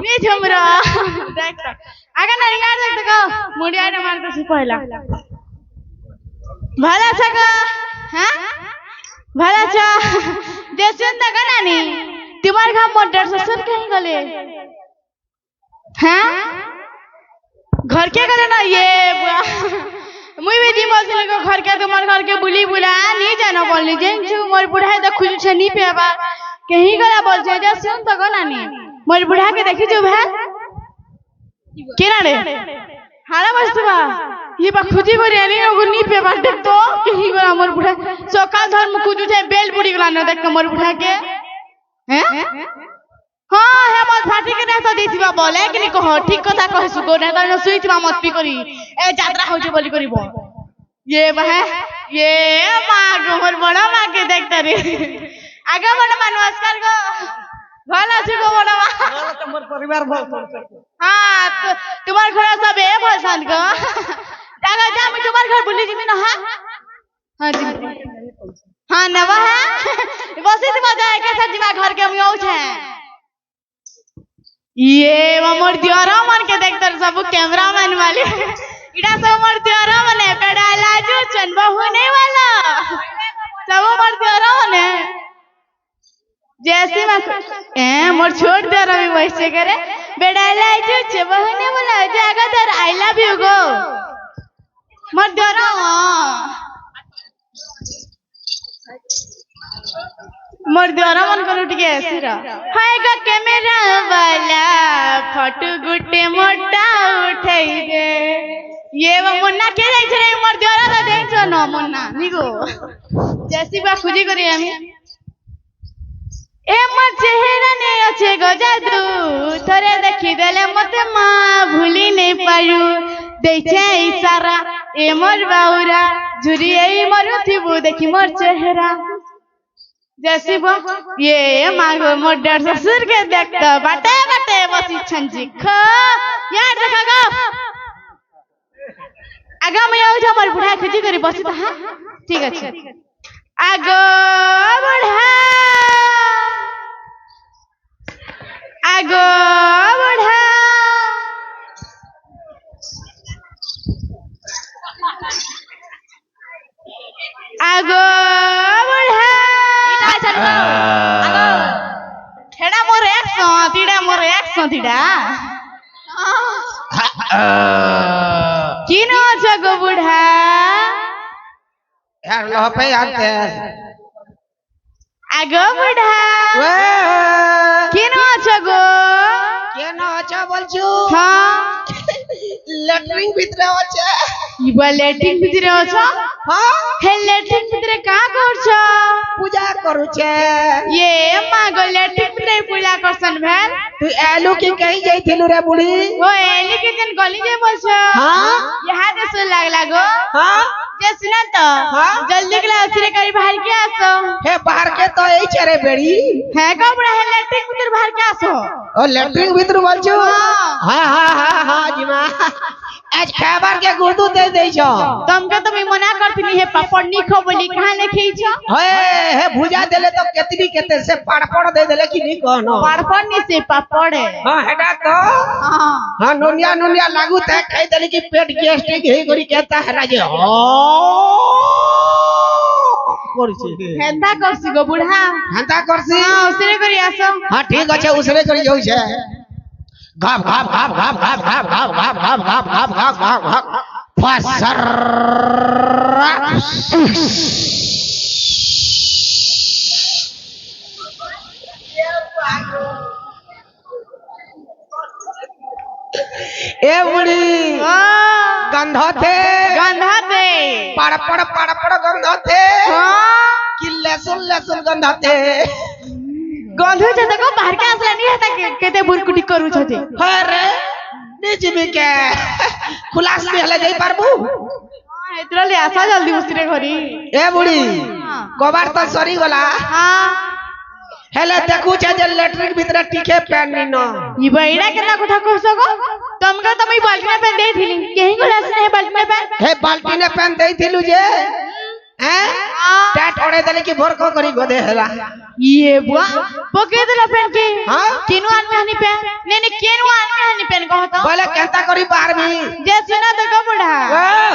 नी झुमरो देख तो आगा नानी गार देख तो मुड़िया ने मार तो पहला भला छका हां भला छ देसन त का नानी तुम्हार घर मोटर ससुर कहीं गले हैं घर के करे ना ये मुई भी जी मौसी को घर के तुम्हार घर के बुली बुला नहीं जाना बोलनी जेन छु मोर बुढ़ा है तो खुज छ नहीं पेबा कहीं गला बोल छ जा सुन तो गला नहीं मोर बुढ़ा के देखि जो भै केना रे हारा बस्तबा ये बा खुजी को रेनी को नहीं पेबा देख तो कहीं गला मोर बुढ़ा सकाल धर्म खुजु छ बेल बुड़ी गला न देख मोर बुढ़ा के हैं हाँ है मत फाटी के नहीं तो देथिबा बोले कि नहीं कहो ठीक कथा कह सुको नहीं तो सुईथिबा मत पी करी ए यात्रा हो जे बोली करिबो ये बह ये मां गोमर बड़ा मां के देखता रे आगे बड़ा मां नमस्कार को भला छी को बड़ा मां तुम्हार परिवार बहुत हां तो तुम्हार घर सब ए भसान को जागा जा मैं तुम्हार घर बुली जी में ना हां जी हां नवा है बस इस मजा है कैसा जीवा घर के हम आउ छे ये मोर दियारा मन के देखतर सब कैमरामैन वाले इडा सब मोर दियारा मने पेड़ा लाजो चन बहुने वाला सब मोर दियारा मने जैसे मैं मोर छोड़ दियारा भी वैसे करे बेड़ा लाजो च बहुने वाला जागा तर आई लव यू गो मोर दियारा मोर द्वारा मन करू टिके ऐसिरा हाय गा कैमरा वाला फोटो गुटे मोटा उठाई दे ये वो मुन्ना के जाई छे मोर द्वारा ला देख छ न मुन्ना निगो जैसी बा खुजी करी हामी ए मोर चेहरा ने अच्छे गो जादू थरे देखि देले मते मां भूली नहीं पारू दे छे इशारा ए मोर बाउरा झुरी ए मोर थिबू देखि मोर चेहरा जैसी वो ये मांगो मोटर ससुर के देखता बाटे बाटे बसी छंजी खो यार देखागा आगा मैं आउ जा मोर बुढ़ा खुजी करी बसी त हां ठीक अछि आगो बुढ़ा आगो बुढ़ा आगो बुढ़ा ठेड़ा मोर 100 तीड़ा मोर 100 तीड़ा किन छ गो बुढ़ा यार लो पे आते আগো বুড়া কেন আছো গো কেন আছো বলছো হ্যাঁ ল্যাট্রিন ভিতরে আছে ইবা ল্যাট্রিন ভিতরে আছো হ্যাঁ হে ল্যাট্রিন ভিতরে কা করছো পূজা করুছে ये मां गो ল্যাট্রিন ভিতরে পূজা করছন ভেল তুই এলু কি কই যাইছিলু রে বুড়ি ও এলি के दिन गली जे बोलছো हाँ? यहाँ से सुन लागला गो হ্যাঁ जे सुना तो हाँ? जल्दी के उतरे करी बाहर के आसो হে বাহার কে তো এই ছেড়ে বেড়ি है को बड़ा है ল্যাট্রিন ভিতরে बाहर के आसो ও ল্যাট্রিন ভিতরে বলছো হ্যাঁ হ্যাঁ হ্যাঁ হ্যাঁ জিমা আজ খাবার के गुर्दू दे देइछो तुमके तो मैं मना करती है पापड़ नी खो बोली कहां ले खीछो हे हे भुजा देले तो केतरी केते से पापड़ दे देले कि नी कहनो पापड़ नी से पापड़ है हां हेडा तो हां हां नोनिया नोनिया लागू ते खाई देले कि पेट गैस्ट्रिक हे करी कहता है राजे ओ करछि हेंदा करसी गो बुढ़ा हंता करछि हां उसरे करी आसो हां ठीक अछि उसरे करी जाउ छे घाप घाप घाप घाप घाप घाप घाप घाप घाप घाप घाप घाप घाप घाप फसर ए बुढ़ी गंध थे पड़पड़ पड़पड़ गंध थे कि लहसुन लहसुन गंध थे गंध छ तको बाहर के आसला नहीं हता केते बुरकुटी करू छते अरे निजमी के खुलास में हले जाई पारबू इतरा ले आसा जल्दी उसरे घरी ए बुढ़ी कबार तो सरी गला हां हेले देखू छे जे लैट्रिन भीतर टिके पैन नी न ई बइड़ा केना कथा कहसो गो तुमका तमई बाल्टी में पेन देथिली केही गोला से है बाल्टी में पेन हे बाल्टी ने पैन देइथिलु जे हैं टाट ओड़े देले कि भोर को करी गोदे हेला ये बुआ पके देला पेन के हां केनु आदमी हनी पेन ने केनु आदमी हनी पेन कहत बोले कहता करी बाहर भी जे सुना तो गो बुढ़ा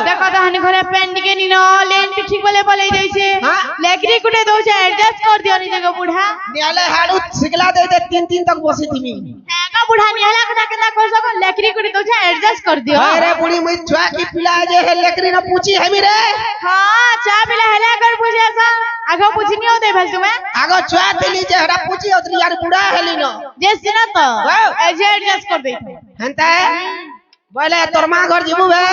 देखो तो हनी घरे पेन के नी न लेन भी ठीक बोले बोले दै छे हां लेकरी कुटे दो छे एडजस्ट कर दियो नी जगह बुढ़ा नियाले हाडू सिगला दे दे 3 तक बसी थी मी का बुढ़ा निहला कथा केना कर सको लेकरी कुटे दो छे एडजस्ट कर दियो अरे बुढ़ी मुई छुआ की पिला जे है लेकरी न पूछी है मी रे हां चा पिला हेला कर पूछे सा आगो पूछनी हो दे भल तुम्हें आगो छुआ दिली जे हड़ा पूछी उतरी यार बुढ़ा हेली न जे सुना तो एडजस्ट कर दे हंता बोले तोर मां घर जिबू बे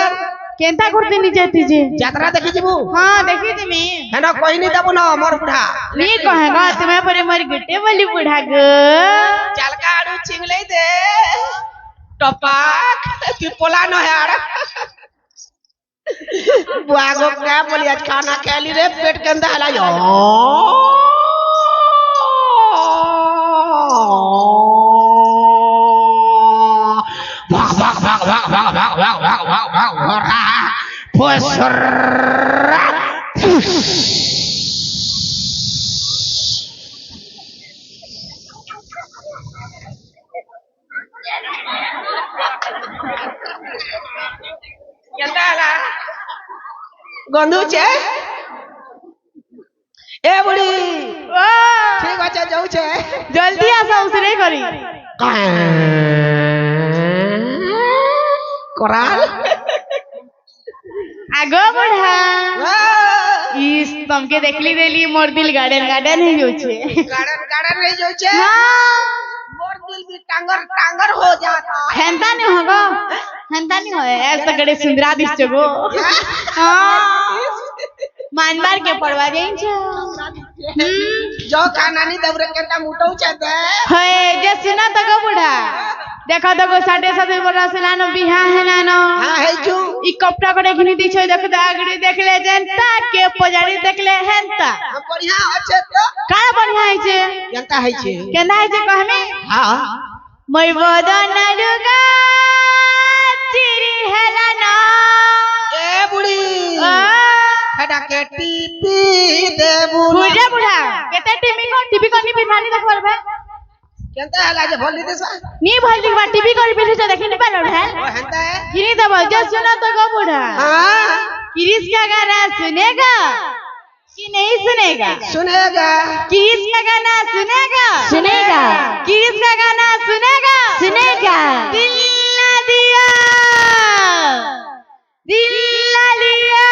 केंता करते नी जाती जे यात्रा देखि जिबू हां देखी तुमी हेना कोई नहीं देबू न मोर बुढ़ा नी कहेगा तुम्हें पर मर गटे वाली बुढ़ा गो चल का आड़ू चिंगले दे टपाक कि पोला न है आड़ बुआगो क्या बोली आज खाना कैली रे पेट के अंदर हला यो भाग भाग भाग भाग भाग भाग भाग भाग भाग भाग भाग फसर गंधु छे ए बुढ़ी ठीक আছে যাও छे जल्दी आसा उसरे करी कोराल आगो बुढ़ा इस तुमके देखली देली मोर दिल गार्डन गार्डन ही जो छे गार्डन गार्डन रह जाओ छे हां मोर दिल भी टांगर टांगर हो जाता हेंता नहीं होगा हेंता नहीं होए ऐसा गड़े सुंदरा दिस जगो हां मानबार के पड़वा जाई छ जो खाना नहीं दबरे केटा मुटौ छे दे हे जे सुना त गो बुढ़ा देखो तो गो 7.5 बरस लानो बिहा है नानो हां है छु ई कपड़ा करे घिनी दी छ देख आगड़ी देखले जनता के पजारी देखले हेंता बढ़िया আছে তো का बढ़िया है छे केनता है छे केना है छे कहमे हां মই বদন দুগা চিরি হেলা না ए बुढ़ी हेडा के टीपी देबू बुढ़ा बुढ़ा केते टीवी को नी बिठानी देखबर भाई केनता हला जे भल देसा नी भल दिखबा टीवी को बिठी छ देखि नी पालो भाई ओ हंता है किनी दबा जे सुना तो गो बुढ़ा हां किरिस का गाना सुनेगा कि नहीं सुनेगा सुनेगा किरिस का गाना सुनेगा सुनेगा किरिस का गाना सुनेगा सुनेगा दिल ना दिया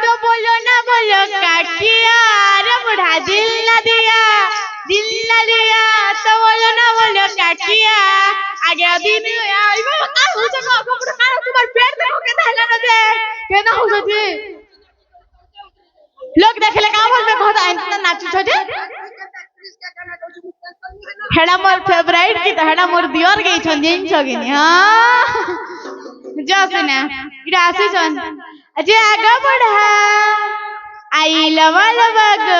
तो बोलो ना बोलो का किया रे बुढ़ा दिल ना दिया लोग देखले का बोल में कहता एंत नाची छोटे हेडा मोर फेवरेट की हेडा मोर दियर गई छन जिन छगिनी हां जसने इरा आसी छन अजे आगा बढ़ा आई लवा लवा गो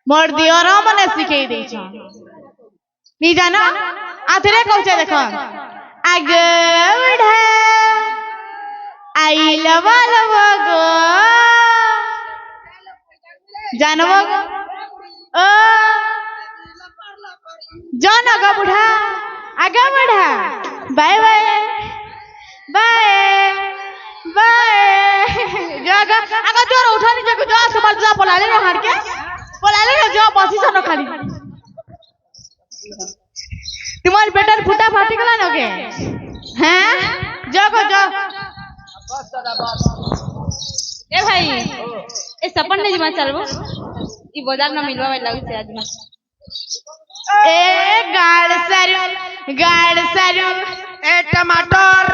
मोर दियर मने सिखै दै छ नी जानो आथरे कहछे देखो आगे बढ़ा आई लवा लवा गो जानबो ओ जान आगा बढ़ा बाय बाय बाय बाय जागा आगा जोर उठानी जको जा संभाल जा पलाले न हार के पलाले न जा बसी सन खाली तुम्हार बेटर फुटा फाटी गला न के हैं जागो जा ए भाई ए सपन ने जमा चलबो ई बाजार न मिलवा में लागी से आज में ए गाड़ सारू ए टमाटर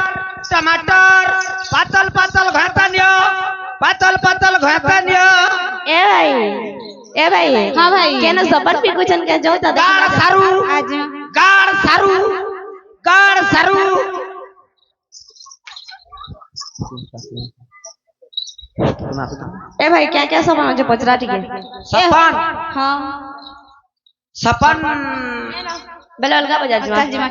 टमाटर पातल पातल घाता नियो ए भाई हां भाई केनो सपन भी कुछन के जो त गाड़ सारू ए भाई क्या क्या सपन जो पचरा ठीक है सपन हां सपन बेल अलगा बजा जी मां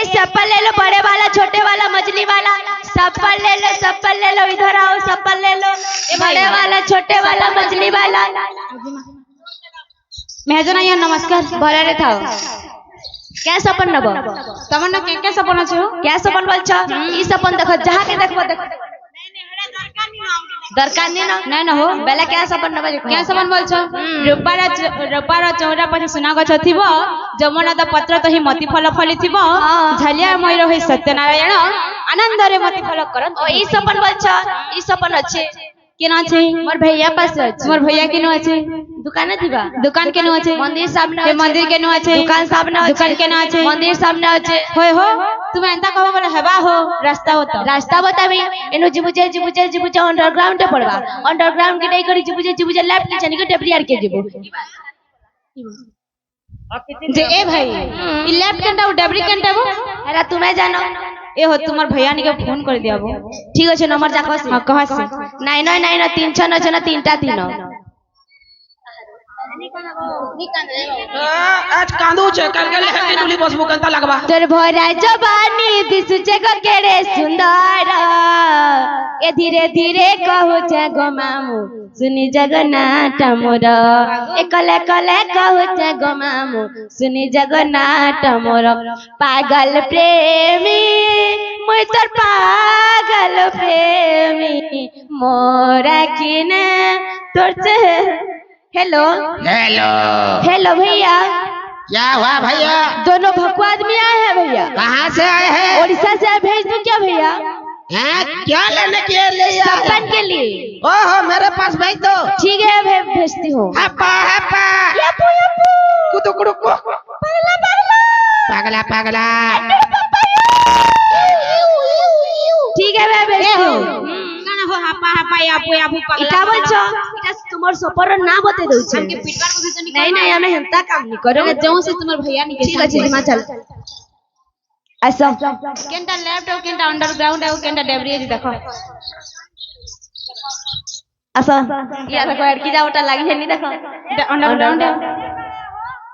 सप्पन ले लो बड़े वाला छोटे वाला मछली वाला सप्पन ले लो इधर आओ सप्पन ले लो बड़े वाला छोटे वाला मछली वाला मेहजना यहाँ नमस्कार भले रे था क्या सपन नब तमन्ना क्या सपन अछि क्या सपन बोल छ ई सपन देखो जहां के देखबो दरकार नहीं ना हो बेला क्या सपन नब क्या सपन बोल छ रूपारा चौरा पछे सुना गछ थिबो जमुना द पत्र तही मति फल फली थिबो झलिया मय रहि सत्यनारायण आनंद रे मति फल करन ओ ई सपन बोल छ ई सपन अछि केना छै मोर भैया पास अछि मोर भैया केनो अछि दुकान थिबा दुकान केनो अछि मंदिर सामने मंदिर केनो अछि दुकान सामने अछि दुकान केनो अछि मंदिर सामने अछि होय हो तुम एंता कहबो बोले हेबा हो रास्ता बताबी एनो जिबुजे अंडरग्राउंड पे पड़बा अंडरग्राउंड के नहीं करी जिबुजे लेफ्ट नीचे निके टेबरियार के जिबु जे ए भाई ई लेफ्ट केनटा डेबरी केनटा बो एरा तुमे जानो ए हो तुम्हार भैया ने के फोन कर दियाबो ठीक अछि नंबर जा कहस हां कहस 9999 36 तीनटा 3 आज कांदू छे काल के हेटी टुली बसबो कंता लगबा तोर भरा जवानी दिसुचे को केड़े सुंदर ए धीरे धीरे कहू छे गो मामू सुनी जगन्नाथ मोर एकले कले कहू छे गो मामू सुनी जगन्नाथ मोर पागल प्रेमी मुई तोर पागल प्रेमी मोरा किने तोर से हेलो भैया क्या हुआ भैया दोनों भक्कू आदमी आए हैं भैया कहाँ से आए हैं उड़ीसा से भेज दूं क्या भैया क्या लेने के लिए सपन के लिए ओहो मेरे पास भेज दो ठीक है भेजती हूँ पागला ठीक है मैं भेजती हूँ इटा बोलछो इटा तुमर सपर ना बते दउ छे हमके पिटवार को तो नहीं हमें हंता काम नहीं करो जौ से तुमर भैया नहीं ठीक अछि दिमा चल ऐसा केनटा लेफ्ट और केनटा अंडरग्राउंड है और केनटा डेबरी है देखो ऐसा यार देखो लड़की जावटा लागी है नहीं देखो अंडरग्राउंड है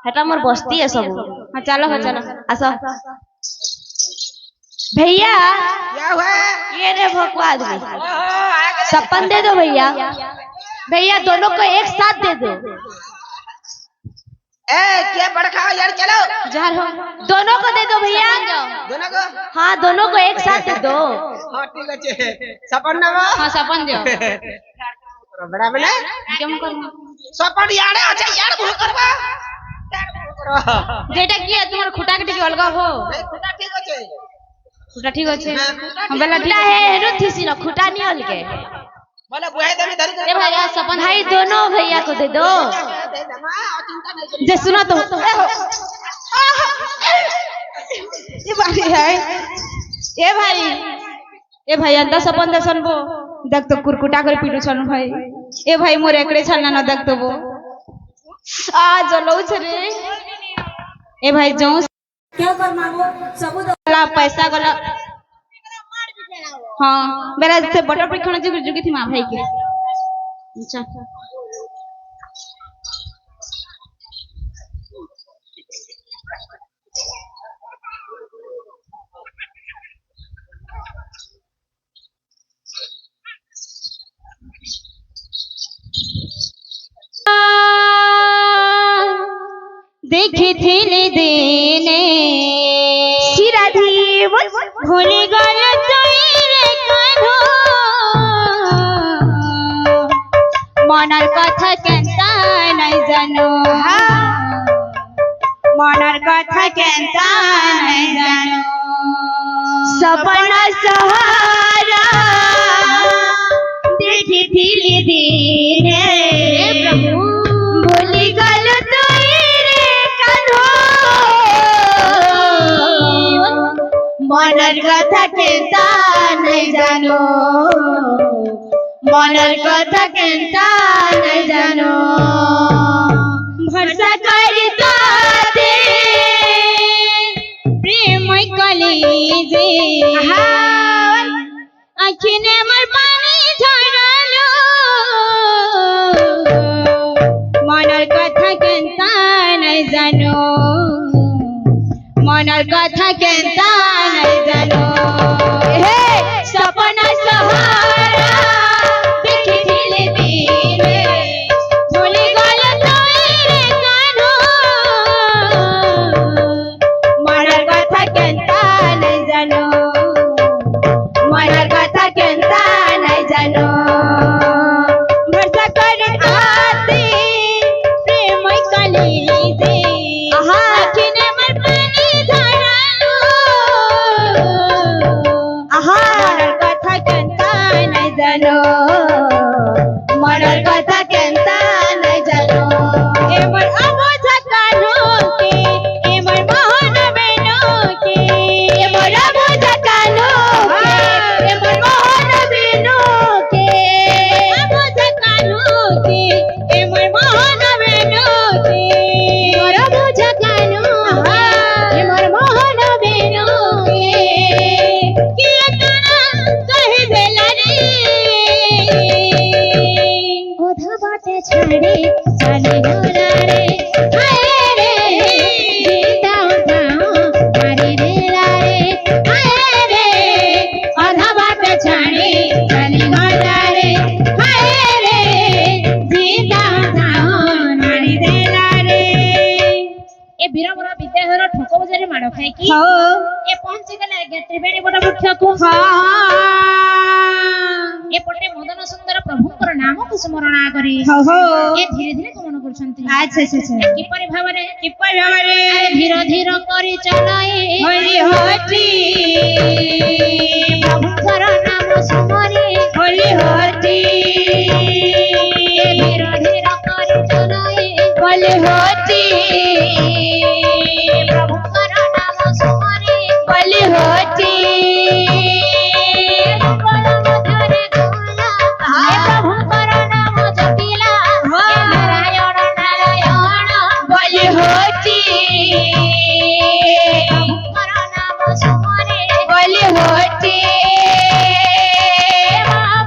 हटा मोर बस्ती है सब हां चलो ऐसा भैया क्या हुआ ये रे भगवा आदमी सपन दे दो भैया दोनों को एक साथ दे दो क्या बड़का यार चलो जार हो दोनों को दे दो भैया दोनों को हाँ दोनों को एक साथ दे दो हाँ ठीक है सपन ना हाँ सपन दियो बड़ा बने केम कर सपन यार अच्छा यार भूल करवा जेटा की तुम्हार खुटा के टिके अलगा हो खुटा ठीक है खुटा ठीक अछि हम बेला खुटा है रुथिसी न खुटा नहीं अलगे बोले बुहाई देवी धरी ए भैया सपन भाई दोनों भैया को दे दो जे सुना तो है ए भाई अंदा सपन दसन बो देख तो कुरकुटा कर पीटू छन भाई ए भाई मोर एकड़े छन्ना न देख तो बो आ जलौ छरे ए भाई जो क्या कर मांगो सब गला पैसा गला हां मेरा से बटर परीक्षण जुगी थी मां भाई के अच्छा देखिथिले दिने शिराधी भूली गल तोरे कान्हो मनार कथा केनता নাই জানো मनार कथा केनता নাই জানো सपना सहारा देखिथिले दिने प्रभु भूली गल মনের কথা কেনতা নাই জানো মনের কথা কেনতা নাই জানো ভরসা করি তাতে প্রেম কলিজে আখিনে আমার পানি ঝরালো মনের কথা কেনতা নাই জানো মনের কথা কেনতা নাই জানো হে সপনা সহারা দেখিছিলে দিনে ভুলি গল তোরে কানো মনের কথা কেনতা নাই জানো মনের কথা কেনতা নাই জানো ভরসা করে আতে প্রেম কলিজে আখিনে আমার পানি ধরালো মনের কথা কেনতা নাই জানো মনের কথা কেনতা নাই জানো এমন অবোঝা কানো কে এমন মোহন বেনো কে এমন অবোঝা কানো কে এমন মোহন বেনো কে অবোঝা কানো কে এমন মোহন বেনো কে এমন অবোঝা কানো এমন মোহন বেনো কে কীর্তনা কহি দেলা রে ওধা বাটে ছাড়ে চলে গোরা রে হায় রে গীতাও গাও মারি দেলা রে হায় রে ওধা বাটে ছাড়ে চলে গোরা রে হায় রে গীতাও গাও মারি দেলা রে ए बीरमर विद्याधर ठोक बजारे माड़ खाए कि ए पहुंची गले आज्ञा त्रिवेणी बड़ वृक्ष को ए पटे मदन सुंदर प्रभुकर नाम को स्मरण करी ए धीरे धीरे गमन करछंती अच्छा अच्छा किपरि भावरे अरे धीरे धीरे करी चलाए हरि हरि प्रभुकर नाम स्मरी हरि हरि ए धीरे धीरे करी चलाए हरि हरि प्रभुकर नाम स्मरी हरि हरि प्रभुकर नाम जपिला नारायण नारायण बलि होती प्रभुकर नाम स्मरे बलि होती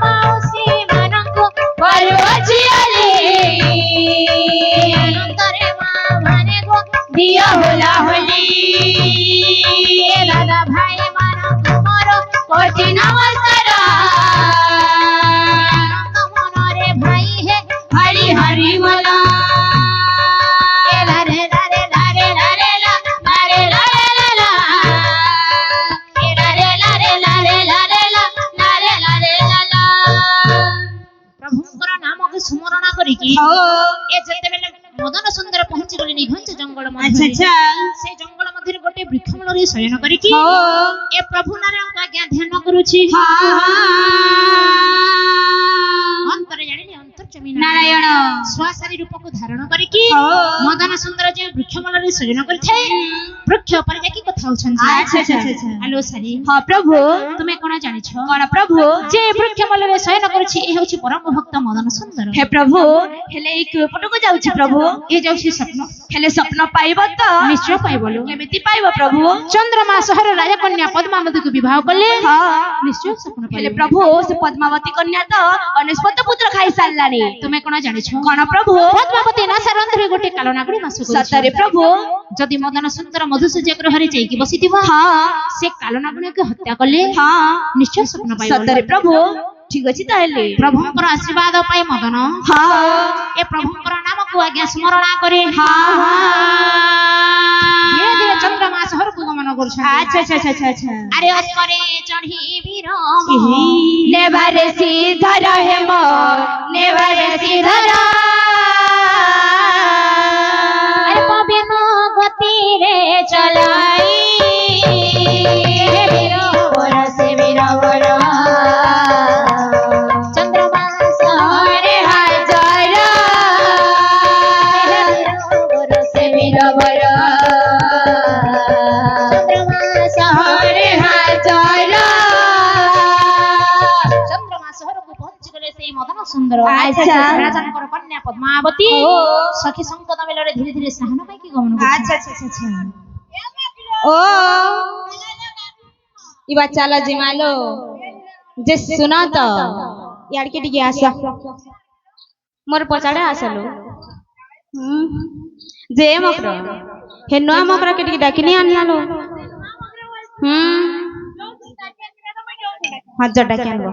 माउसी मानंको परवछि आले अनंतरे मां माने गो दिया होला होली दादा भाई मानंको मोर कोटि नमस्कार मनरे भाई हे हरि हरि बोला लारे लारे लारे लारे ला लारे लारे ला ला लारे लारे लारे लारे ला लारे लारे ला ला प्रभुଙ୍କର ନାମକୁ ସ୍ମରଣ କରିକି ଏ ଯେତେବେଳେ ମଦନ ସୁନ୍ଦର ପହଞ୍ଚି ଗଲେ ନିଘଞ୍ଚ ଜଙ୍ଗଲ ମଧ୍ୟରେ ସେ ଜଙ୍ଗଲ ମଧ୍ୟରେ ଗୋଟେ ବୃକ୍ଷ ମୂଳରେ ଶୟନ କରିକି ଏ ପ୍ରଭୁ ନାରାୟଣଙ୍କ ଆଜ୍ଞା ଧ୍ୟାନ କରୁଛି ଅନ୍ତରେ ଜାଣିଲେ ଅନ୍ତର୍ଯାମୀ ନାରାୟଣ ସ୍ୱସାରୀ ରୂପକୁ ଧାରଣ କରିକି ମଦନ ସୁନ୍ଦର ଯେ ବୃକ୍ଷ ମୂଳରେ ଶୟନ କରିଥାଏ ବୃକ୍ଷ ଉପରେ ଯାଇକି କଥା ହଉଛନ୍ତି। ଆଚ୍ଛା ଆଚ୍ଛା ଆଚ୍ଛା ଆଲୋ ସାରି ହଁ ପ୍ରଭୁ ତୁମେ କଣ ଜାଣିଛ କଣ ପ୍ରଭୁ ଯେ ବୃକ୍ଷ ମୂଳରେ ଶୟନ କରୁଛି ଏ ହେଉଛି ପରମ ଭକ୍ତ ମଦନ ସୁନ୍ଦର। ହେ ପ୍ରଭୁ ହେଲେ ଏଇ କୋପଟକୁ ଯାଉଛି ପ୍ରଭୁ ଏ ଯାଉଛି ସ୍ୱପ୍ନ ହେଲେ ସ୍ୱପ୍ନ ପାଇବ ତ ନିଶ୍ଚୟ ପାଇବଲୋ। କେମିତି ପାଇବ ପ୍ରଭୁ ଚନ୍ଦ୍ରମା ସହର ରାଜକନ୍ୟା ପଦ୍ମାବତୀକୁ ବିବାହ କଲେ ହଁ ନିଶ୍ଚୟ ସ୍ୱପ୍ନ ହେଲେ ପାଇବ। ପ୍ରଭୁ ସେ ପଦ୍ମାବତୀ କନ୍ୟା ତ ଅନେଶ୍ୱତ ପୁତ୍ର ଖାଇ ସାରିଲାଣି ତୁମେ କଣ ଜାଣିଛ କଣ ପ୍ରଭୁ ପଦ୍ମାବତୀ ନାସାରନ୍ଧ୍ରରେ ଗୋଟେ କାଳନାଗୁଡ଼ି ବାସ କରୁଛି। ସତରେ ପ୍ରଭୁ ଯଦି ମଦନ ସୁନ୍ଦର ମଧୁସୂର୍ଯ୍ୟ ଗ୍ରହରେ ଯାଇକି ବସିଥିବ ହଁ ସେ କାଳନାଗୁଣିକୁ ହତ୍ୟା କଲେ ହଁ ନିଶ୍ଚୟ ସ୍ୱପ୍ନ ପାଇବ। ସତରେ ପ୍ରଭୁ ଠିକ ଅଛି ତାହେଲେ ପ୍ରଭୁଙ୍କର ଆଶୀର୍ବାଦ ପାଇ ମଦନ ହଁ ଏ ପ୍ରଭୁଙ୍କର ନାମକୁ ଆଜ୍ଞା ସ୍ମରଣ କରି ହଁ ଧୀରେ ଧୀରେ ଚନ୍ଦ୍ରମା ସହରକୁ ଗମନ କରୁଛନ୍ତି। ଆଚ୍ଛା ଆଚ୍ଛା ଆଚ୍ଛା ଆଚ୍ଛା ଆରେ ଅସ୍କରେ ଚଢି ବିରମ ନେବାରେ ସିଧର ହେମ ନେବାରେ ସିଧର ଆରେ ପବନ ଗତିରେ ଚলাই ହେ ବୀରବର ସେ ବୀରବର ଚନ୍ଦ୍ରମା ସହରେ ହାଜର ବୀରବର ସେ ବୀରବର ଚନ୍ଦ୍ରମା ସହରେ ହାଜର ଚନ୍ଦ୍ରମା ସହରକୁ ପହଞ୍ଚିଗଲେ ସେଇ ମଦନ ସୁନ୍ଦର ଆଚ୍ଛା। ରାଜାଙ୍କର କନ୍ୟା ପଦ୍ମାବତୀ ସଖୀ ସଙ୍ଗତ ମେଳରେ ଧୀରେ ଧୀରେ ସ୍ନାନ ପାଇକି ଗମନ ଆଚ୍ଛା କରୁଛନ୍ତି। ଆଚ୍ଛା ଆଚ୍ଛା ଓ ଇବା ଚାଲ ଜିମାଲୋ ଯେ ଶୁନ ତ ইয়াড়কে ଟିକେ ଆସ ମୋର ପଛାଡେ ଆସलो ଯେ ମକର ହେ ନୂଆ ମକର କେ ଟିକେ ଡାକିନି ଆନଲାଲୋ ହଜାର ଡାକି ଆନବ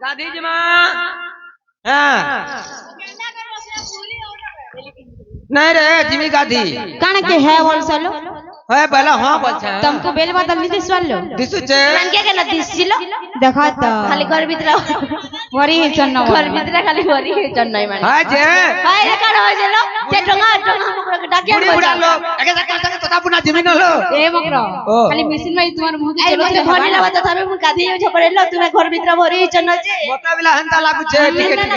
गाधी जमा हाँ नहीं रे जिमी गाधी काना के है बोलसलो है पहला हाँ बोलछा तुमको बेल बदल नी दिसवालो दिसु छे के केना दिसिलो देखा त खाली घर भीतर वरी हे चन्न घर भीतर खाली वरी हे चन्न माने हां जे हाय रे काना होय जेलो ते टंगा टंगा मकरो के डाके बुढ़ी बुढ़ा लो एके सके सके तोता पुना जमीन लो ए मकरो ओ। खाली मशीन में तुम्हार मुंह के चलो ते भनी लावा त थाबे मु गाधी झपड़ेलो तुमे घर भीतर वरी हे चन्न जे मोटा बिला हंता लागु छे ठीक है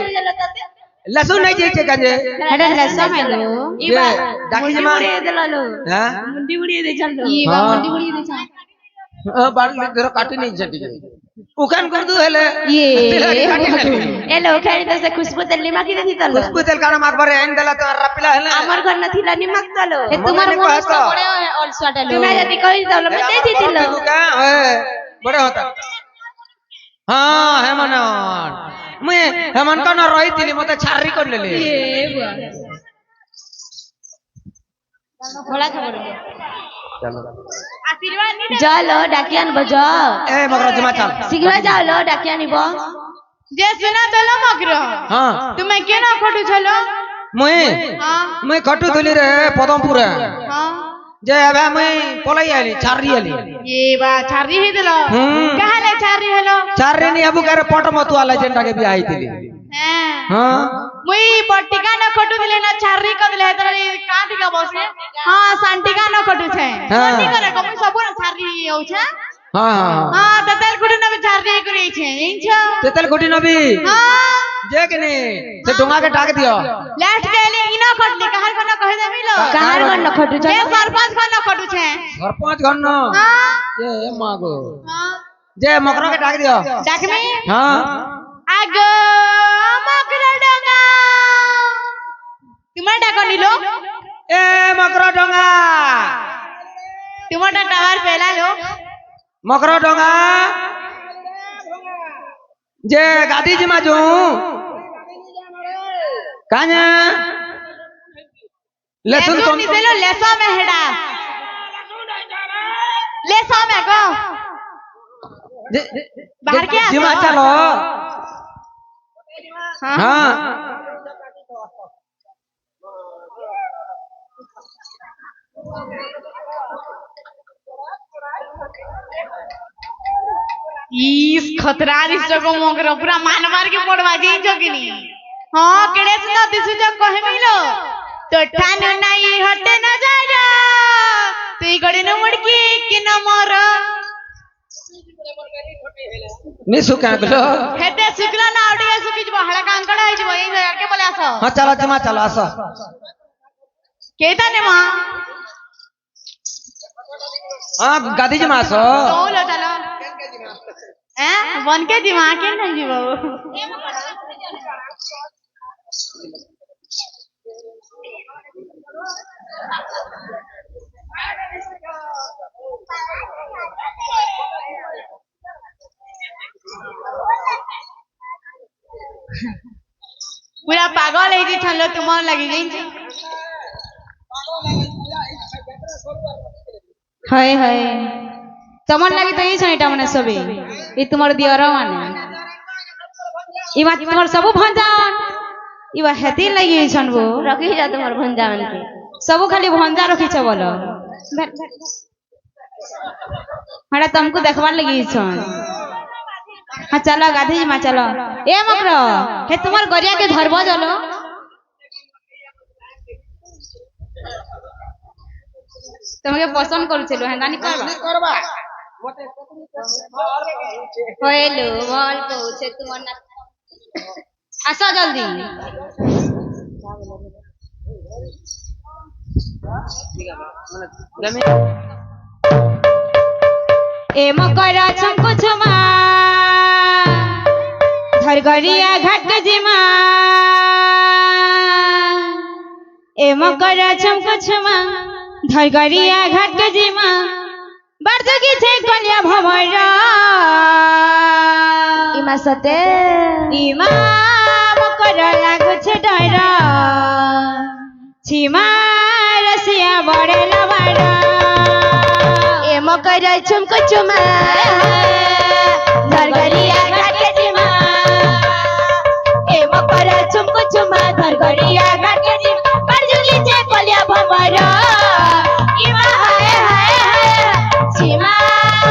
लसुन नहीं जे गंजे हेडा लसा मेलो ये डाकी जमा देलालो हां मुंडी बुड़ी दे चलो ई बा मंडी बुड़ी दे छा बाल तेरे काटी नहीं छटी उखान कर दू हेले ये काटी नहीं ए लो खाई त से खुशबू तेल निमक दे दितलो खुशबू तेल काना मागबारे एन देला तो रपिला हेले আমার ঘর না থিলা নিমক তলো ଏ ତୁମର ମନେ ମନସ୍ଥ କହ ତ। ବଡେ ଅଲସୁଆଟା लो তুমি যদি কই দলো মে দেই দিতলো का बड़े होता हाँ हेमन मुई हेमन का न रही थी मते छारी कर लेले বড়া খবর চলো ডাকি আনবো জ ए मगरा जमा चल শীঘ্র যাও ডাকি আনিব যে সুনা দেলো মগ্র हाँ তুমি কেন খটু ছলো मुई खटू थली रे पदमपुर हां जे एबे मुई पलाई आली छारी आली ये बा छारी हे देलो काहे छारी हेलो छारी नी अबु करे पट मतुआ लेजेंडा के बियाह थी हैं हाँ मुई बट्टिका न खटु दिले ना छारी क दिले तरे काटिका बसे हां सांटिका न खटु छे हाँ। कोनी करे कम सब न छारी होउ छे हाँ हाँ हां ततेल कुटु न छारी करी छे इंछ तेतल कोटी नबी हां जे के नी से डोंगा के टाक दियो लास्ट केली इना खटली कहर को न कह देबी लो কাহার ঘর না খটু ए सरपंच को न खटु छे घर पांच घर न हां ये मागो हां जे मकरा के टाक दियो डाकमी हाँ आगो मकरा डंगा तुम्हारा डाको निलो ए मकरा डोंगा तुम्हारा टावर पहला लो मकरा डोंगा जे गादी जी माजू कान्या लसुन लेसुन निसेलो लेसा में हेडा लेसा में को बाहर के आ जिमा चलो हाँ हाँ इस खतरा दिसो को मगर पूरा मानवार के पड़वा जाई जो कि नहीं हां केड़े सुना दिसु जो कहे मिलो तो ठानो नहीं हटे न जारा तुई गड़े न मुड़की कि न मोर नी सुका गलो हेते सुकला ना आउटे सुकी जब हला कांकड़ा है जब यही के बोले आसो हां चलो जमा चलो आसो केता ने मां हां गादी जमा आसो चलो चलो हैं बन के दिमाग के नहीं जीवो पूरा पागल है जी ठन लोग के मन लगी गई हाय हाय तमन लगी तो ये छनिटा मने सबे ई तुमर दियर माने ई बात तुमर सब भंजान ई बा हेती लगी छनबो रखी जा तुम्हार भंजा मन के सब खाली भंजा रखी छ बोलो हड़ा तुमको देखवार लगी छन हां चलो गाधी मा चलो ए मकरो हे तुमर गरिया के धरबो चलो तुमके पसंद करू चलो है नानी करबा होएलो बोल कहू तुमर ना आसा जल्दी ए मकर छमको छमा घर गरिया घाट जिमा ए मकर छमको छमा घर गरिया घाट जिमा बर्जगी छे कलिया भमरा इमा सते इमा मकर लागु छे डर छिमा रसिया बडे लबारा ए मकर छमको छमा घर गरिया घाट जिमा ए मकर छमको छमा घर गरिया घाट जिमा बर्जगी छे कलिया भमरा इमा हाय हाय हाय छिमा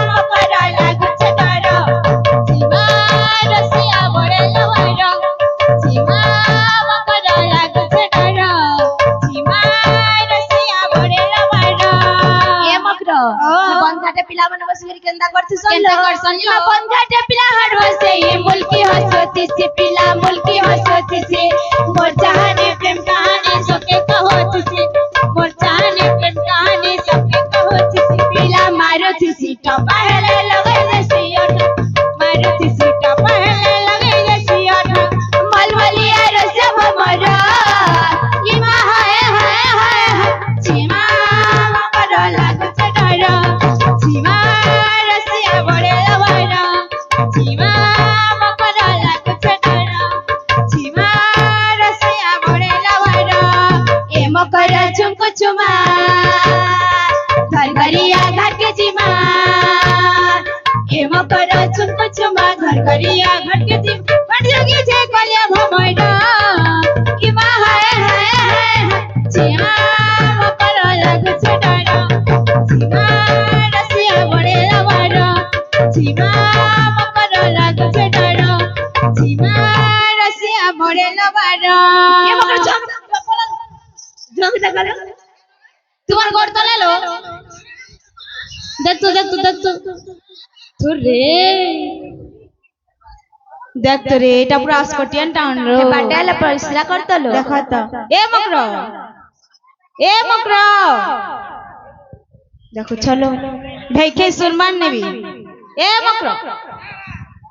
मकर लागु छे डर छिमा रसिया बडे लबारा छिमा मकर लागु छे डर छिमा रसिया बडे लबारा ए मकरो बन घाटे पिला मन बस करी केंदा करथि सन केंदा कर सन इमा बन घाटे पिला हड से ये मुल्की हंसती से पिला मुल्की हंसती से मोर चाहने प्रेम कहानी सबके कहोती से मोर चाहने प्रेम कहानी सबके कहोती से पिला मारुति सीटा पहले लगे जैसी ओठ मारुति सीटा पहले लगे जैसी ओठ मलमलिया रस भमरा इमा हाय हाय हाय सीमा मकर लागु छे डर सीमा रसिया बड़े लबारा सीमा मकर लागु छे डर सीमा रसिया बड़े लबारा ए मकर झुमको झुमा घर गरिया घाट के जिमा ए मकर झुमको झुमा घर गरिया घाट के जिमा घाट जोगी छे कलिया भमरा इमा हाय हाय हाय सीमा मकर लागु छे डर सीमा रसिया बड़े लबारा सीमा मकर लागु छे डर सीमा रसिया बड़े लबारा ए मकर झम झम ना कर তোমার ঘর তো লেলো দেখ তো তোর রে দেখ তো রে এটা পুরো স্কটিয়ান টাউন रो বাটালা পরিশ্রা করতলো দেখা তো এ মকর দেখো চলো ঢাইকে সুরমান নেবি এ মকর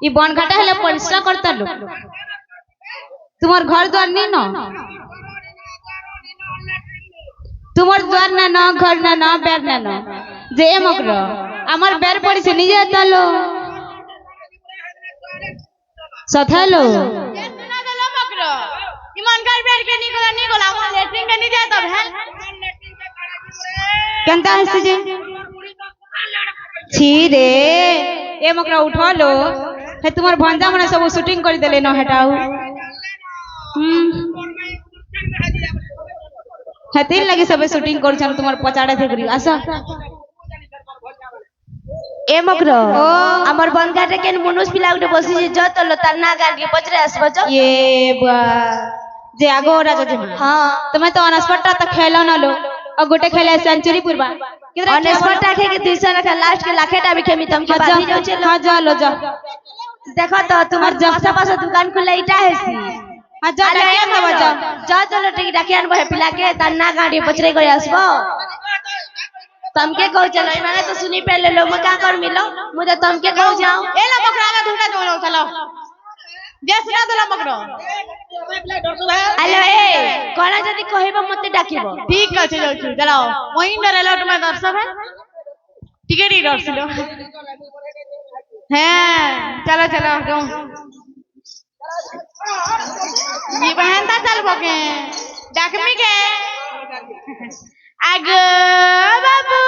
ই বনঘাটা হলে পরিশ্রা করতলো তোমার ঘর দ্বার নি না তোমার দ্বার না না ঘর না না বের না না যে মকর আমার বের পড়িছে নিজে তালো সথালো না গেল মকর ইমান কার বের কে নি গলা আমার লেট্রিন কে নি যায় তব হ্যাঁ কেনতা হইছে যে ছি রে এ মকরা উঠালো হে তোমার ভঞ্জা মানে সব শুটিং করে দেলে ন হেটাও হেতিন লাগি সবে শুটিং করছন তোমার পচাড়ে থেকে আসো ए मकरो हमर बनघाटे केन मनुष पिला उठे बसी जे जतलो तार ना गान के पचरे आसबो ज ये बा जे आगो राजा जे हां तुम्हें तो अनस्पट्टा तक खेलो न लो और गोटे खेले सेंचुरी पूर्वा अनेस्पर टाके के 200 रखा लास्ट के लाखेटा भी खेमी तुमके बाधी जाऊ चलो हां जा लो जा देखो तो तुम्हार जब पास दुकान खुले इटा है सी हां जा डाकिया ना बजा जा चलो टिक डाकियान बहे पिला के तन्ना गाड़ी पचरे गई आसबो तुमके कहू चलो माने तो सुनी पहले लो म का कर मिलो मुझे तुमके कहू जाओ ए ला मकरा का ढूंढा चलो चलो जस ना दला मकरो हेलो ए कोना जदी कहबो मते डाकिबो ठीक আছে যাচ্ছি চলো ওই ডরেলো তুমি দর্শক টিকেটই দর্শিল হ্যাঁ চলো চলো যাও বিবাহটা চলবো কে ডাকমি কে আগ বাবু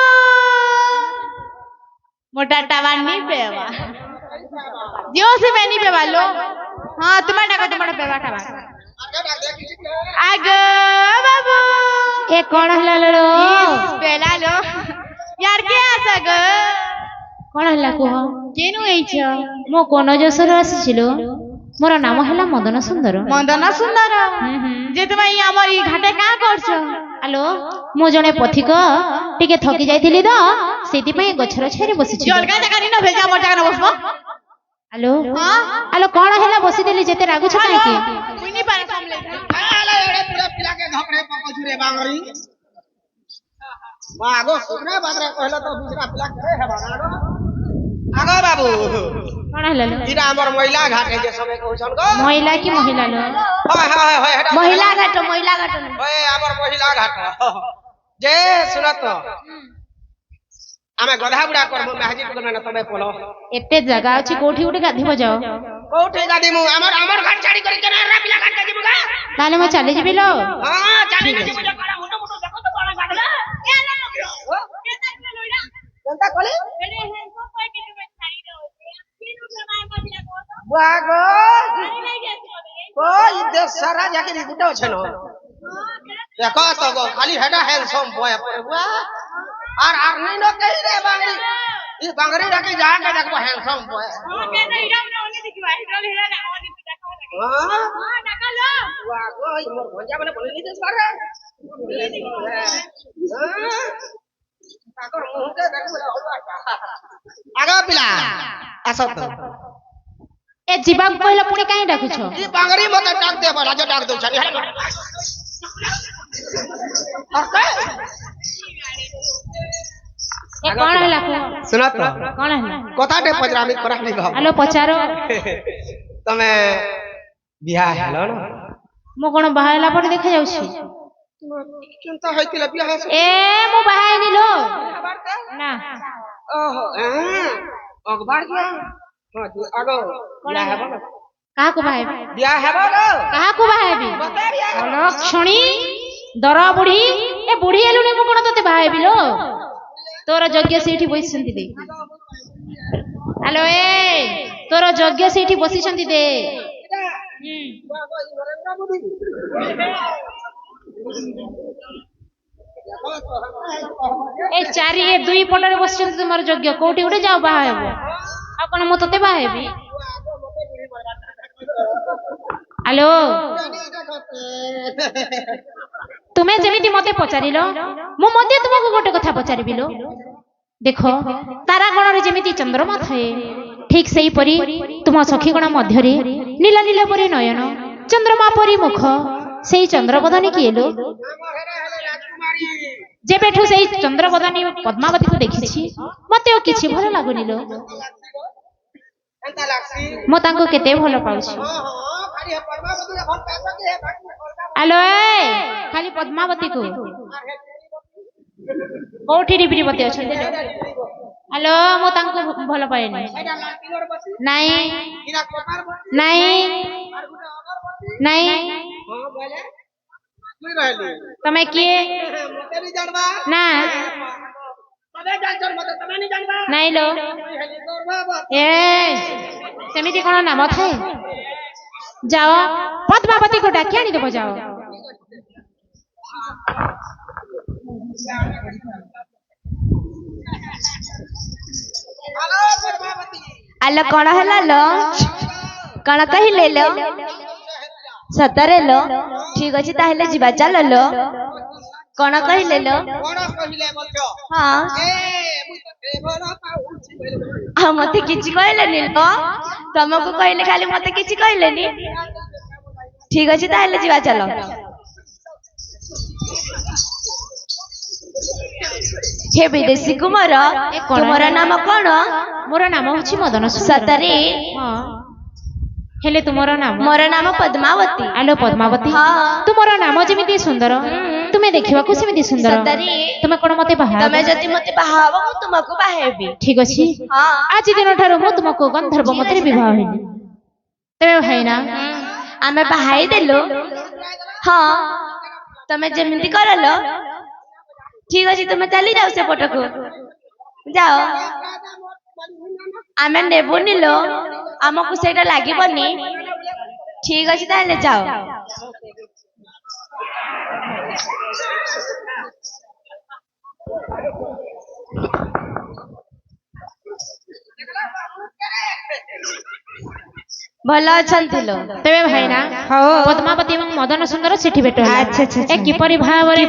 মোটা টাওয়ার পেবা जियो से मैं नहीं पेवा लो हाँ तुम्हारा डाको तुम्हारा पेवा टावा आग बाबू ए कौन हला लो पेला लो यार के आसग कौन हला कुह केनु एइछ मो कोन जसर आसीछिलो मोर नाम हला मदन सुंदर मदन सुंदर जे तुम हमर ई घाटे का करछ हेलो मो जने पथिक टिके थकी जाइथिली द सेति पई गछर छेरे बसिछि जलगा जगह नि न भेजा मोर जगह न बसबो हेलो हां हेलो कौन हला बसि देली जेते रागु छ काई के बुनी पारे सामले आला एड़े पूरा पिला के धपड़े पकजुरे बांगरी आगो सुखरे बादरे कहला तो दूसरा पिला करे है बागो आगो बाबू कौन हला लो इरा हमर महिला घाट है जे सबे कहउछन गो महिला की महिला लो हाय हाय हाय महिला घाट ओए हमर महिला घाट जे सुनत आमे गधा बुढ़ा करबो महजिद करना न तबे पोलो एते जगह अछि कोठी उठी गाधिबो जाओ कोठे गादी मु हमर घाट छाड़ी कर के रा पिला घाट गादी मुगा ताले मैं चली जिबि लो हां चली न जिबो करा मुटो मुटो देखो तो बड़ा गागला ए ना लगियो केता के लोइडा केता कोले एने है को कोई के में छाड़ी दो तीन रुपया में पिला को बागो को ई देश सारा जाके गुटो छनो देखो तो गो खाली हेडा हैंडसम बॉय पर बुआ और नहीं नो कही रे बांगरी ई बांगरी रखे जा के देखबो हैंडसम बॉय हां के नहीं इडम ने ओने दिखवा इडम हेला ना ओने देखो हां नका लो वाह गो ई मोर भंजा बने बोली देस कर रे हां ताकर मुंह के देखबो आगा पिला आसो तो ए जीवा कहला पुणी काहे डाकुछ ई बांगरी मते डाक दे बला जो डाक दउ छनी और के ए कौन हला को सुनत कौन हला कथाटे पजरामी करा नहीं गप हेलो पचारो तमे बियाह हेलो न मो कोन बाहायला पर देखा जाउछि चिंता होइतिला बियाह ए मो बाहाय निलो ना ओहो अखबार जो हां आगो बियाह हेबो न कहा को बाहाय बियाह हेबो न कहा को बाहायबी बता बियाह लक्षणी दरा बुढ़ी ए बुढ़ी एलुनी मो कोन तते बाहायबी लो तोर यज्ञ सेठी बसिसंती दे हेलो ए तोर यज्ञ सेठी बसिसंती दे ए चारि ए दुई पटरे बसिसंती तुमर यज्ञ कोठी उठे जाओ बाहायबो आ कोन मो तते बाहायबी हेलो तुम्हें जेमिति मते पचारिलो मु मते तुमको गोटे कथा पचारिबिलो देखो तारा गण रे जेमिति चंद्रमा थाए ठीक सेही परी तुम सखी गण मध्य रे नीला नीला परी नयन चंद्रमा परी मुख सेही चंद्रबदनी किएलो जेबेठु सेही चंद्रबदनी पद्मावती को देखिछि मते ओ किछि भलो लागुनिलो मो तांको केते भलो पाउछि हेलो खाली पद्मावती को कोठी डिब्रीवती अछंते हेलो मो तांको भलो पाएनी नहीं नहीं नहीं तमे किए ना नहीं लो ए सेमिति कोन नाम थे जाओ पद्मावती को डाकी आनी देबो जाओ आलो कौन है लो कौन कहले लो सतरे लो ठीक अच्छे ताहले जीवा चल लो କଣ କହିଲେ ଲୋ? କଣ କହିଲେ ମଧ୍ୟ ହଁ ମୁଁ ତତେ ଭଲ ପାଉଛି ବୋଲି। ଆଉ ମତେ କିଛି କହିଲେନି ଲୋ? ତମକୁ କହିଲେ ଖାଲି ମତେ କିଛି କହିଲେନି? ଠିକ ଅଛି ତାହେଲେ ଯିବା ଚାଲ। ହେ ବିଦେଶୀ କୁମାର, ତୁମର ନାମ କଣ? ମୋର ନାମ ହଉଛି ମଦନ ସୁନ୍ଦର। ସତରେ? ହଁ। ହେଲେ ତୁମର ନାମ? ମୋର ନାମ ପଦ୍ମାବତୀ। ଆଲୋ ପଦ୍ମାବତୀ, ହଁ। ତୁମର ନାମ ଯେମିତି ସୁନ୍ଦର, ତୁମେ ଦେଖିବାକୁ ସେମିତି ସୁନ୍ଦର। ସତରେ? ତୁମେ କଣ ମତେ ବାହା ତମେ ଯଦି ମତେ ବାହା ହବ ମୁଁ ତୁମକୁ ବାହା ହେବି। ଠିକ ଅଛି, ହଁ। ଆଜି ଦିନଠାରୁ ମୁଁ ତୁମକୁ ଗନ୍ଧର୍ବ ମତରେ ବିବାହ ହେଲି। ତେବେ ଭାଇନା ଆମେ ବାହା ହେଇଦେଲୁ। ହଁ ତମେ ଯେମିତି କରଲ। ଠିକ ଅଛି ତୁମେ ଚାଲି ଯାଅ ସେପଟକୁ ଯାଅ। ଆମେ ନେବୁନି ଲୋ, ଆମକୁ ସେଇଟା ଲାଗିବନି। ଠିକ ଅଛି ତାହେଲେ ଯାଅ। ଭଲ ଅଛନ୍ତି ଲୋ? ତେବେ ଭାଇନା ପଦ୍ମାବତୀ ଏବଂ ମଦନ ସୁନ୍ଦର ସେଠି ଭେଟ ହେଲା। ଏ କିପରି ଭାବରେ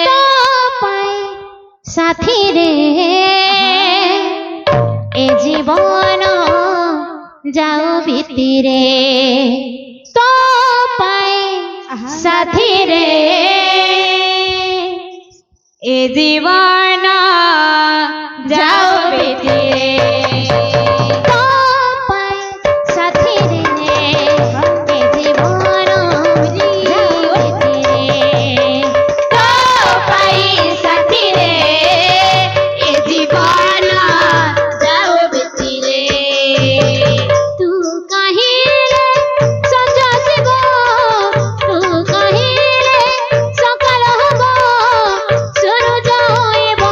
ତୋ ପାଇଁ ସାଥିରେ ଏ ଜୀବନ ଯାଉ ଭିତରେ, ତୋ ପାଇଁ ସାଥିରେ ଏ ଜୀବନ ଯାଉ ଭିତରେ, ତୋ ପାଇଁ ସାଥିରେ ଏ ଜୀବନ ଯାଉ ଭିତରେ, ତୋ ପାଇଁ ସାଥିରେ ଏ ଜୀବନ ଯାଉ ଭିତରେ। ତୁ କାହିଁରେ ସଞ୍ଜ ଆସିବ, ତୁ କାହିଁରେ ସକାଳ ହବ, ସୂରୁଜ ହେବ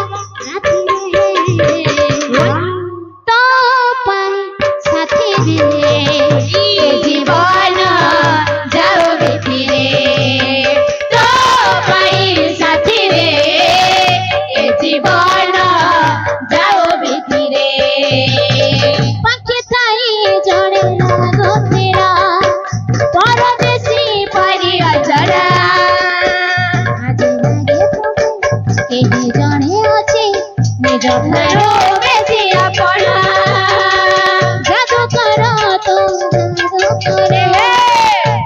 ରାତିରେ, ତୋ ପାଇଁ ସାଥିରେ ଏ ଜୀବନ ଯାଉ ଭିତରେ, ତୋ ପାଇଁ ସାଥିରେ ଏ ଜୀବନ ଯାଉ ଭିତରେ। ପାଖେ ଥାଇ ଜଣେ ଲାଗୁଥିଲା ପରଦେଶୀ ପରି ଅଜଣା, ଆଜି ଲାଗେ କେହି ଜଣେ ଅଛି ନିଜ ଠାରୁ ବେଶୀ ଆପଣା। ଯାଦୁକର ତୁ ଯାଦୁକରେ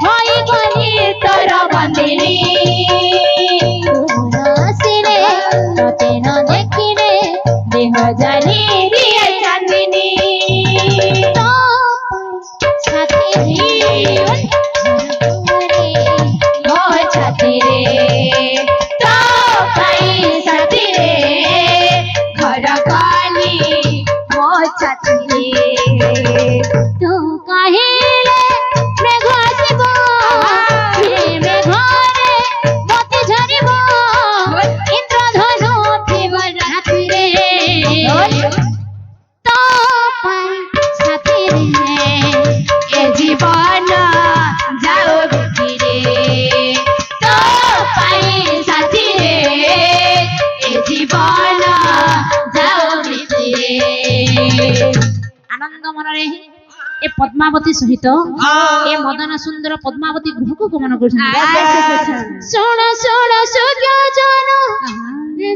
ହୋଇଗଲି ତୋର ବନ୍ଦିନୀ, ତୁମର ଆସିଲେ ତତେ ନ ଦେଖିଲେ ଦେହ ଜାନି ଦିଏ ଚାନ୍ଦିନୀ, ତୋ ସାଥିରେ ମୋ ଛାତିରେ, ତୋ ପାଇଁ ସାଥିରେ ଘର କଲି ମୋ ଛାତିରେ। ତୁ କହିଲେ ମେଘ ଆସିବ, ସେ ମେଘରେ ମତେ ଝରିବ, ଇନ୍ଦ୍ରଧନୁ ଥିବ ରାତିରେ, ତୋ ପାଇଁ ସାଥିରେ ଏ ଜୀବନ ଯାଉ ଭିତରେ, ତୋ ପାଇଁ ସାଥିରେ ଏ ଜୀବନ ଯାଉ ଭିତରେ। ଆନନ୍ଦ ମନରେ ଏ ପଦ୍ମାବତୀ ସହିତ ଏ ମଦନ ସୁନ୍ଦର ପଦ୍ମାବତୀ ଗୃହକୁ ଗମନ କରୁଛନ୍ତି। ଶୁଣ ଶୁଣ ସୁଜ୍ଞଜନ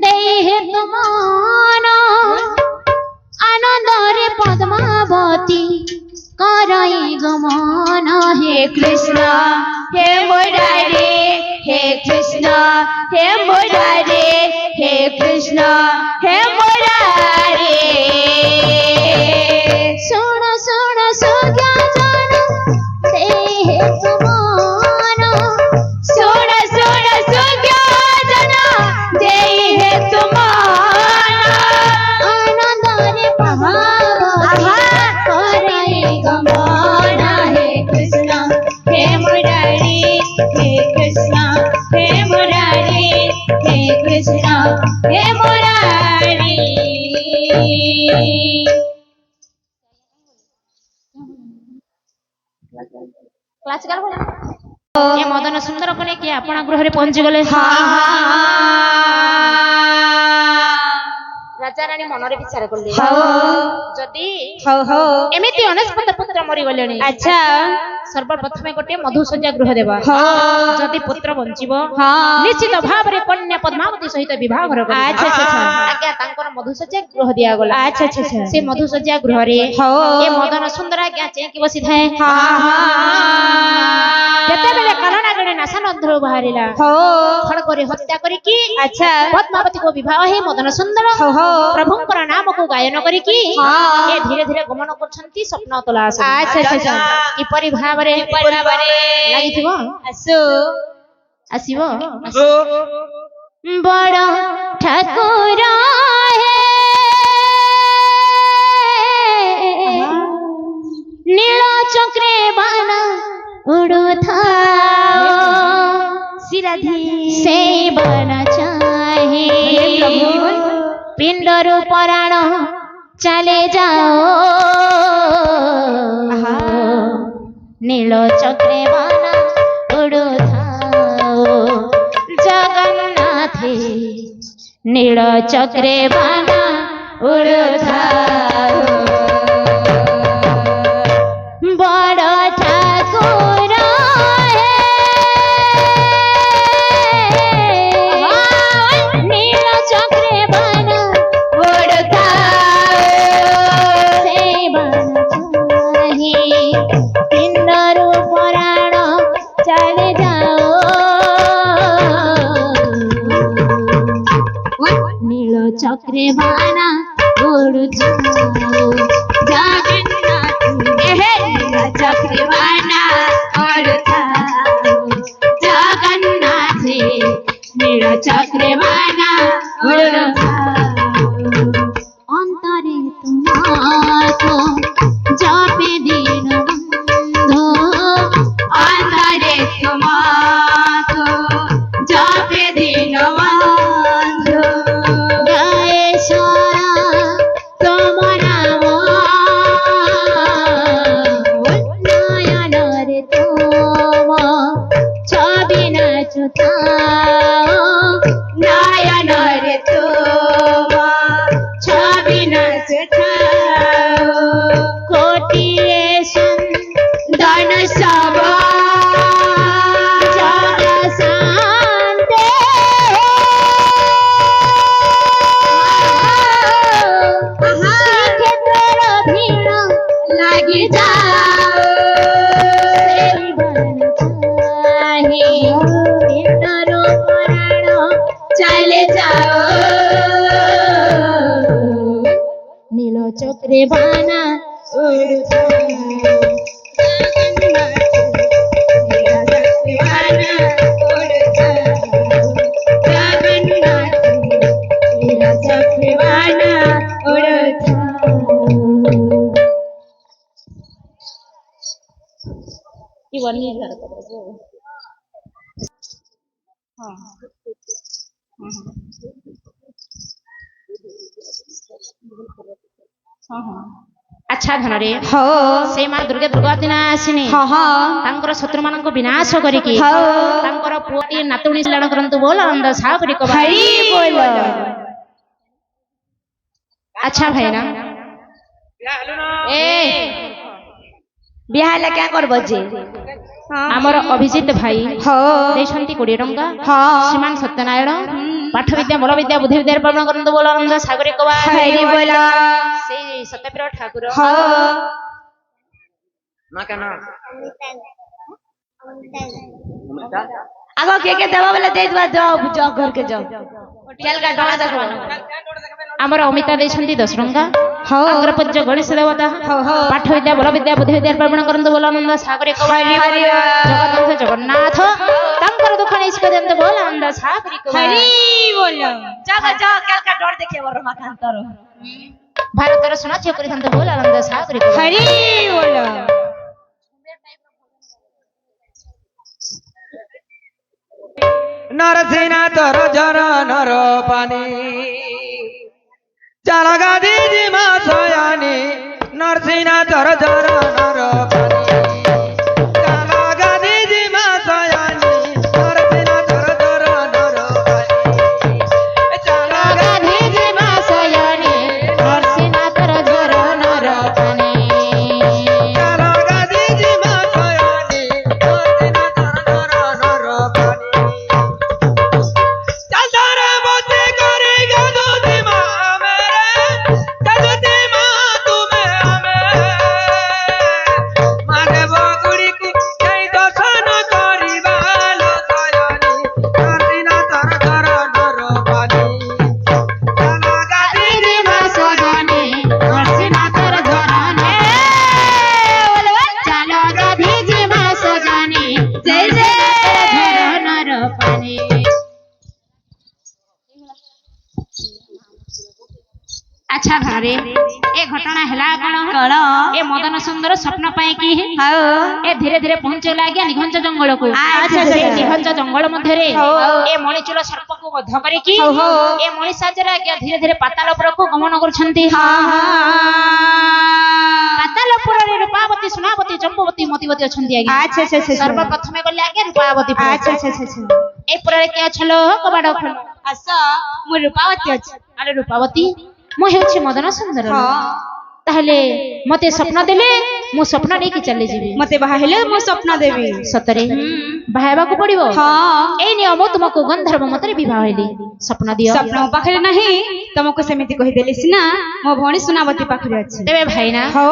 ଦେଇ ହେ ତୁମନ, ଆନନ୍ଦରେ ପଦ୍ମାବତୀ କରଇ ଗମନ। हे कृष्ण हे मुरारे, हे कृष्ण हे मुरारे, हे कृष्ण हे मुरारे। ଶୁଣ ଶୁଣ ସୁଜ୍ଞଜନ ଦେଇ ହେ ତୁମନ, सुन सुन सुज्ञाजन जय हे तुमान, ଆନନ୍ଦରେ ପଦ୍ମାବତୀ କରଇ गमन। हे कृष्ण हे मुरारी, हे कृष्ण हे मुरारी, हे कृष्ण हे मुरारी। ଏ ମଦନ ସୁନ୍ଦରକୁ ନେଇକି ଆପଣା ଗୃହରେ ପହଞ୍ଚିଗଲେ। ରାଜା ରାଣୀ ମନରେ ବିଚାର କଲେ, ଯଦି ଏମିତି ଅନେଶତ ପୁତ୍ର ମରିଗଲେଣି, अच्छा ସର୍ବପ୍ରଥମେ ଗୋଟିଏ ମଧୁଶଯ୍ୟା ଗୃହ ଦେବା ଯଦି ପୁତ୍ର ବଞ୍ଚିବ ନିଶ୍ଚିତ ଭାବରେ କନ୍ୟା ପଦ୍ମାବତୀ ସହିତ ବିବାହ ଘର କରିବ। ଆଜ୍ଞା ତାଙ୍କର ମଧୁଶଯ୍ୟା ଗୃହ ଦିଆଗଲା। ସେ ମଧୁଶଯ୍ୟା ଗୃହରେ ଏ ମଦନ ସୁନ୍ଦର ଆଜ୍ଞା ଚେଇଁକି ବସିଥାଏ। ଯେତେବେଳେ କାରଣାଗଣେ ନାସାନନ୍ଧରୁ ବାହାରିଲା ଖଡଗରେ ହତ୍ୟା କରିକି ପଦ୍ମାବତୀକୁ ବିବାହ ହେଇ ମଦନ ସୁନ୍ଦର ପ୍ରଭୁଙ୍କର ନାମକୁ ଗାୟନ କରିକି ଏ ଧୀରେ ଧୀରେ ଗମନ କରୁଛନ୍ତି ସ୍ୱପ୍ନ ତଲାଶ। କିପରି ଭାବରେ ଲାଗିଥିବ ଆସିବ ବଡ ଠାକୁର ନୀଳ ଚକ୍ରେ ବାଣ ଉଡୁଥାଅ ସେଇ ବାଣ ଚାहे ପିଣ୍ଡରୁ ପରାଣ ଚାଲେ ଯାଅ নীল চক্রে বানা উড়ুথাও জগন্নাথে নীল চক্রে বানা উড়ুথাও বড় ঠাকুর নীল চক্রে বানা উড়ুথাও সেই বানা চাহি পিণ্ডরু পরাণ চালে যাও নীল চক্রে বানা উড়ুথাও জগন্নাথ নীল চক্রে বানা উড়ুথাও জগন্নাথ নীল চক্রে বানা উড়ুথাও অন্তরে তোমাকে জপে দিন বন্ধু অন্তরে তোমাকে জপে দিন বন্ধু গায়ে সারা তোমার নাম নয়নরে তোম ছবি নাচুথাও নয়নরে তোম ছবি নাচুথাও কোটিয়ে সুন্দর সব জগ শান্তে শ্রীক্ষেত্রের ভিড় লাগি যাও সেই বন চাহে পিণ্ডর পরাণ চলে যাও নীল চক্রে বানা উড়ুথাও আচ্ছা ধନରେ ସେ ମା ଦୁର୍ଗା ଦୁର୍ଗାଦିନ ଆସିନି ତାଙ୍କର ଶତ୍ରୁ ମାନଙ୍କୁ ବିନାଶ କରିକି ତାଙ୍କର ପୁଅଟି ନାତୁଣୀ କଲ୍ୟାଣ କରନ୍ତୁ ବୋଲ ଆନନ୍ଦ ସାଗରୀ ଭାଇ ବୋଲ। ଆଚ୍ଛା ଭାଇନା ଏ ବିହା ହେଲେ क्या करबो जे ଆମର ଅଭିଜିତ ଭାଇ ଦେଇଛନ୍ତି 20 ଟଙ୍କା ଶ୍ରୀମାନ ସତ୍ୟନାରାୟଣ ପାଠ ବିଦ୍ୟା ବଳ ବିଦ୍ୟା ବୁଦ୍ଧି ବିଦ୍ୟାରେ ପ୍ରମାଣ କରନ୍ତୁ ବୋଲ ଆନନ୍ଦ ସାଗରୀ ଭାଇ ବୋଲ। ସେଇ ସତ୍ୟପ୍ରିୟ ଠାକୁର आगो के देवा वाला दे दवा जाओ जाओ घर के जाओ चल का डोला देखो ଆମର ଅମିତା ଦେଇଛନ୍ତି 10 ଟଙ୍କା ତାଙ୍କର ପୂଜ୍ୟ ଗଣେଶ ଦେବତା ପାଠ ବିଦ୍ୟା ବଳ ବିଦ୍ୟା ବୁଦ୍ଧି ବିଦ୍ୟାରେ ପ୍ରମାଣ କରନ୍ତୁ ବୋଲ ଆନନ୍ଦ ସାଗରୀ ଜଗନ୍ନାଥ ଜଗନ୍ନାଥ ତାଙ୍କର ଦୁଃଖ ନିଷ୍କ ଦିଅନ୍ତୁ ବୋଲ ଆନନ୍ଦ ସାଗରୀ हरि बोल जाओ जाओ कल का डोर देखिए वर रमाकांतर ଭାରତର ସୁନାଝିଅ କରିଥାନ୍ତୁ ବୋଲ ଆନନ୍ଦ ସାଗରୀ हरि बोल नरसिंहनाथर जरनर पानी चाल गाधी जिमा सयानी नरसिंहनाथर जरनर पानी चाल गाधी जिमा सयानी नरसिंहनाथर जरनर पानी चाल गाधी जिमा सयानी ନରସିଂହନାଥର ଜରନର ପାନି चाल गाधी जिमा सयानी আচ্ছা ধরে এ ঘটনা হেলা কোন कौन এ মদন সুন্দর স্বপ্ন পাই কি हाँ এ ধীরে ধীরে পৌঁছলা আজ্ঞা নিঘঞ্চ জঙ্গলକୁ আচ্ছা, সেই আচ্ছা। নিঘঞ্চ জঙ্গল ମଧ୍ୟରେ ହଉ, ହଉ। ଏ ମଣିଚୁଳ ସର୍ପକୁ ବଧ କରିକି ହଉ, ହଉ। ଏ ମଣି ସାହାଯ୍ୟରେ ଆଜ୍ଞା ଧୀରେ ଧୀରେ ପାତାଳ ଉପରକୁ ଗମନ କରୁଛନ୍ତି ପାତାଳପୁରରେ ରୂପାବତୀ ସୁନାବତୀ ଜମ୍ବୁବତୀ ମତିବତୀ ଅଛନ୍ତି ଆଜ୍ଞା अच्छा अच्छा अच्छा ସର୍ବପ୍ରଥମେ ଗଲେ ଆଜ୍ଞା ରୂପାବତୀ अच्छा अच्छा अच्छा ଏ ପୁରରେ କିଏ ଅଛଲ କବାଟ ଖୋଲ आस मु रूपावती अछि ଆରେ ରୂପାବତୀ ମୁଁ ହେଉଛି ମଦନ ସୁନ୍ଦର हाँ ତାହେଲେ ମତେ ସ୍ୱପ୍ନ ଦେଲେ ମୁଁ ସ୍ୱପ୍ନ ନେଇକି ଚାଲି ଯିବି मते बाहा हेले मु स्वप्न देवी ସତରେ ବାହା ହେବାକୁ ପଡିବ हाँ ଏଇ ନିୟମ ମୁଁ ତୁମକୁ ଗନ୍ଧର୍ବ ମତରେ ବିବାହ ହେଲି ସ୍ୱପ୍ନ ଦିଅ स्वप्न मो पाखरे नहीं तुमको सेमिति कहि देली सिना मो भौणी सुनावती पाखरे अछि ତେବେ ଭାଇନା हो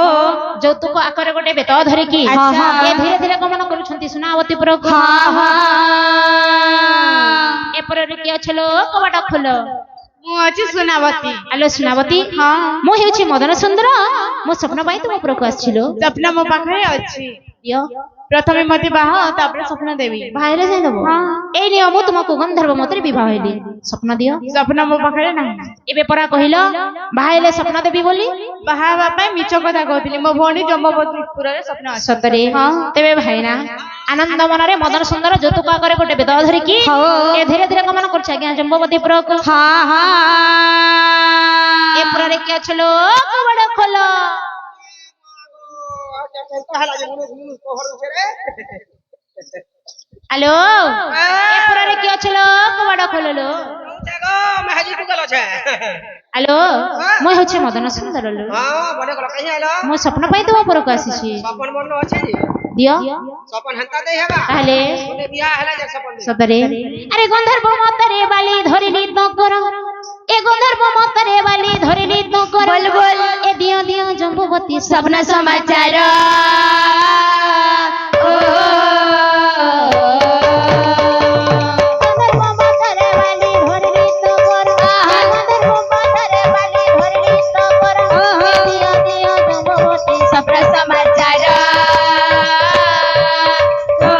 ଯୌତୁକ ଆକରେ ଗୋଟେ ବେତ ଧରିକି ଆଚ୍ଛା। ଏ ଧୀରେ ଧୀରେ ଗମନ କରୁଛନ୍ତି ସୁନାବତୀ ପୁରକୁ हाँ हाँ ଏ ପୁରରେ କିଏ ଅଛଲ କବାଟ ଖୋଲ मु अछि सुनावती ଆଲୋ ସୁନାବତୀ हाँ ମୁଁ ହେଉଛି ମଦନ ସୁନ୍ଦର ମୋ ସ୍ୱପ୍ନ ପାଇଁ ତୁମ ପୁରକୁ ଆସିছিলো स्वप्न मो पाखरे अछि ଦିଅ प्रथमे मते बाहा तापर स्वप्न देवी ବାହାରେ ଯାଇଦବ ଏଇ ନିୟମ ମୁଁ ତୁମକୁ ଗନ୍ଧର୍ବ ମତରେ ବିବାହ ହେଲି ସ୍ୱପ୍ନ ଦିଅ स्वप्न मो पाखरे नाही ଏବେ ପରା କହିଲ ବାହା ହେଲେ ସ୍ୱପ୍ନ ଦେବି ବୋଲି बाहा हेबा ପାଇଁ ମିଛ କଥା କହୁଥିଲି ମୋ ଭଉଣୀ ଜମ୍ବବତୀପୁରରେ ସ୍ୱପ୍ନ ଅଛି ସତରେ ତେବେ ଭାଇନା ଆନନ୍ଦ ମନରେ ମଦନ ସୁନ୍ଦର ଯୌତୁକ ଆକରେ ଗୋଟେ ବେଦ ଧରିକି ଏ ଧୀରେ ଧୀରେ ଗମନ କରୁଛି ଆଜ୍ଞା ଜମ୍ବବତୀ ପୁରକୁ हाँ हाँ ଏ ପୁରରେ କିଏ ଅଛଲ କବାଟ ଖୋଲ ଆଲୋ ଏ ପୁରରେ କିଏ ଅଛଲ କବାଟ ଖୋଲଲୋ ଜାଗା ମହାଜି ତୁ ଗଲ છે ଆଲୋ ମୁଁ ହେଉଛି ମଦନ ସୁନ୍ଦର ଲୋ ହଁ ବଡ ଗଲ କାହିଁ ଆଇଲ ମୋ ସ୍ୱପ୍ନ ପାଇଁ ତୁମ ପୁରକୁ ଆସିଛି ସପନ ମନ ଅଛି ଯେ ଦିଅ ସପନ ହନ୍ତା ଦେଇ ହେବା ତାହେଲେ ତୁମେ ବିয়া ହେଲା ଯେ ସପନ ଦେ ସତରେ ଆରେ ଗନ୍ଧର୍ବ ମତରେ ବାଲି ଧରିଲି ତଙ୍କର ଏ ଗନ୍ଧର୍ବ ମତରେ ବାଲି ଧରିଲି ତଙ୍କର बोल बोल ଏ ଦିଅ ଦିଅ ଜମ୍ବୁବତୀ स्वप्न समाचार ओ ଗନ୍ଧର୍ବ ମତରେ ବାଲି ଧରିଲି ତଙ୍କର ଏ ଗନ୍ଧର୍ବ ମତରେ ବାଲି ଧରିଲି ତଙ୍କର ଏ ଦିଅ ଦିଅ ଜମ୍ବୁବତୀ स्वप्न समाचार ओ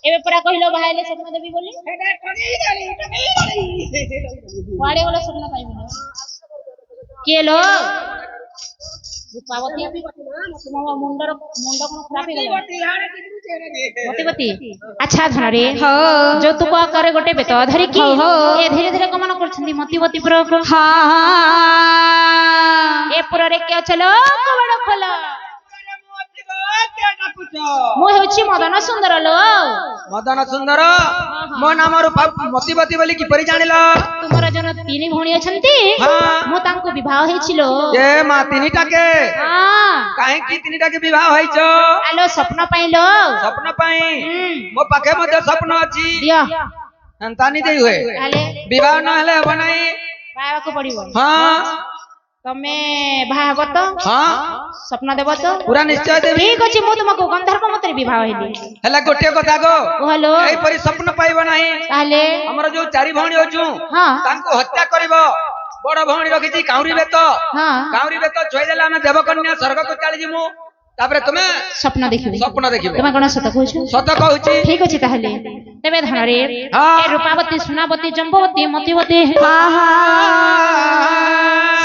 ଏବେ ପରା କହିଲ ବାହା ହେଲେ ସ୍ୱପ୍ନ ଦେବି ବୋଲି କୁଆଡେ ଗଲେ ସ୍ୱପ୍ନ ପାଇବି କିଏ ଲୋ ରୂପାବତୀ ତୁମ ମୁଣ୍ଡ କଣ ଖରାପ ହେଇଗଲା ମତିବତୀ ଆଚ୍ଛା ଧନରେ ଯୌତୁକ ଆକାରରେ ଗୋଟେ ବେତ ଧରିକି ଏ ଧୀରେ ଧୀରେ ଗମନ କରୁଛନ୍ତି ମତିବତୀ ପୁରକୁ ଏ ପୁରରେ କିଏ ଅଛଲ କବାଟ ଖୋଲ ମୁଁ ହେଉଛି ମଦନ ସୁନ୍ଦର ଲୋ ମଦନ ସୁନ୍ଦର ମୋ ନାମ ମତିବତୀ ବୋଲି କିପରି ଜାଣିଲ ତୁମର ଜଣ ତିନି ଭଉଣୀ ଅଛନ୍ତି ହଁ ମୁଁ ତାଙ୍କୁ ବିବାହ ହେଇছিল ଏ ମା ତିନିଟାକେ ହଁ କାହିଁକି ତିନିଟାକେ ବିବାହ ହେଇଛ ଆଲୋ ସ୍ୱପ୍ନ ପାଇଲ ସ୍ୱପ୍ନ ପାଇଁ ମୋ ପାଖେ ମଧ୍ୟ ସ୍ୱପ୍ନ ଅଛି ଦିଅ ସନ୍ତାନି ଦେଇ ହୁଏ ତାହେଲେ ବିବାହ ନହେଲେ ହେବ ନାହିଁ ବାହାବାକୁ ପଡିବ ହଁ ତମେ ବାହା ହବ ତ ହଁ ସ୍ୱପ୍ନ ଦେବ ତ ପୁରା ନିଶ୍ଚୟ ଦେବି ଠିକ ଅଛି ମୁଁ ତୁମକୁ ଗନ୍ଧର୍ବ ମତରେ ବିବାହ ହେଲି ହେଲେ ଗୋଟିଏ କଥା ଗୋ କୁହଲୋ ଏହିପରି ସ୍ୱପ୍ନ ପାଇବ ନାହିଁ ତାହେଲେ ଆମର ଯୋଉ ଚାରି ଭଉଣୀ ଅଛୁ ହଁ ତାଙ୍କୁ ହତ୍ୟା କରିବ ବଡ ଭଉଣୀ ରଖିଛି କାଉଁରୀ ବେତ ହଁ କାଉଁରୀ ବେତ ଛୁଇଁଦେଲେ ଆମେ ଦେବକନ୍ୟା ସ୍ୱର୍ଗକୁ ଚାଲିଯିବୁ ତାପରେ ତୁମେ ସ୍ୱପ୍ନ ଦେଖିବି ସ୍ୱପ୍ନ ଦେଖିବ ତମେ କଣ ସତ କହୁଛ ସତ କହୁଛି ଠିକ ଅଛି ତାହେଲେ ତେବେ ଧନରେ ହଁ। ଏ ରୂପାବତୀ ସୁନାବତୀ ଜମ୍ବବତୀ ମତିବତୀ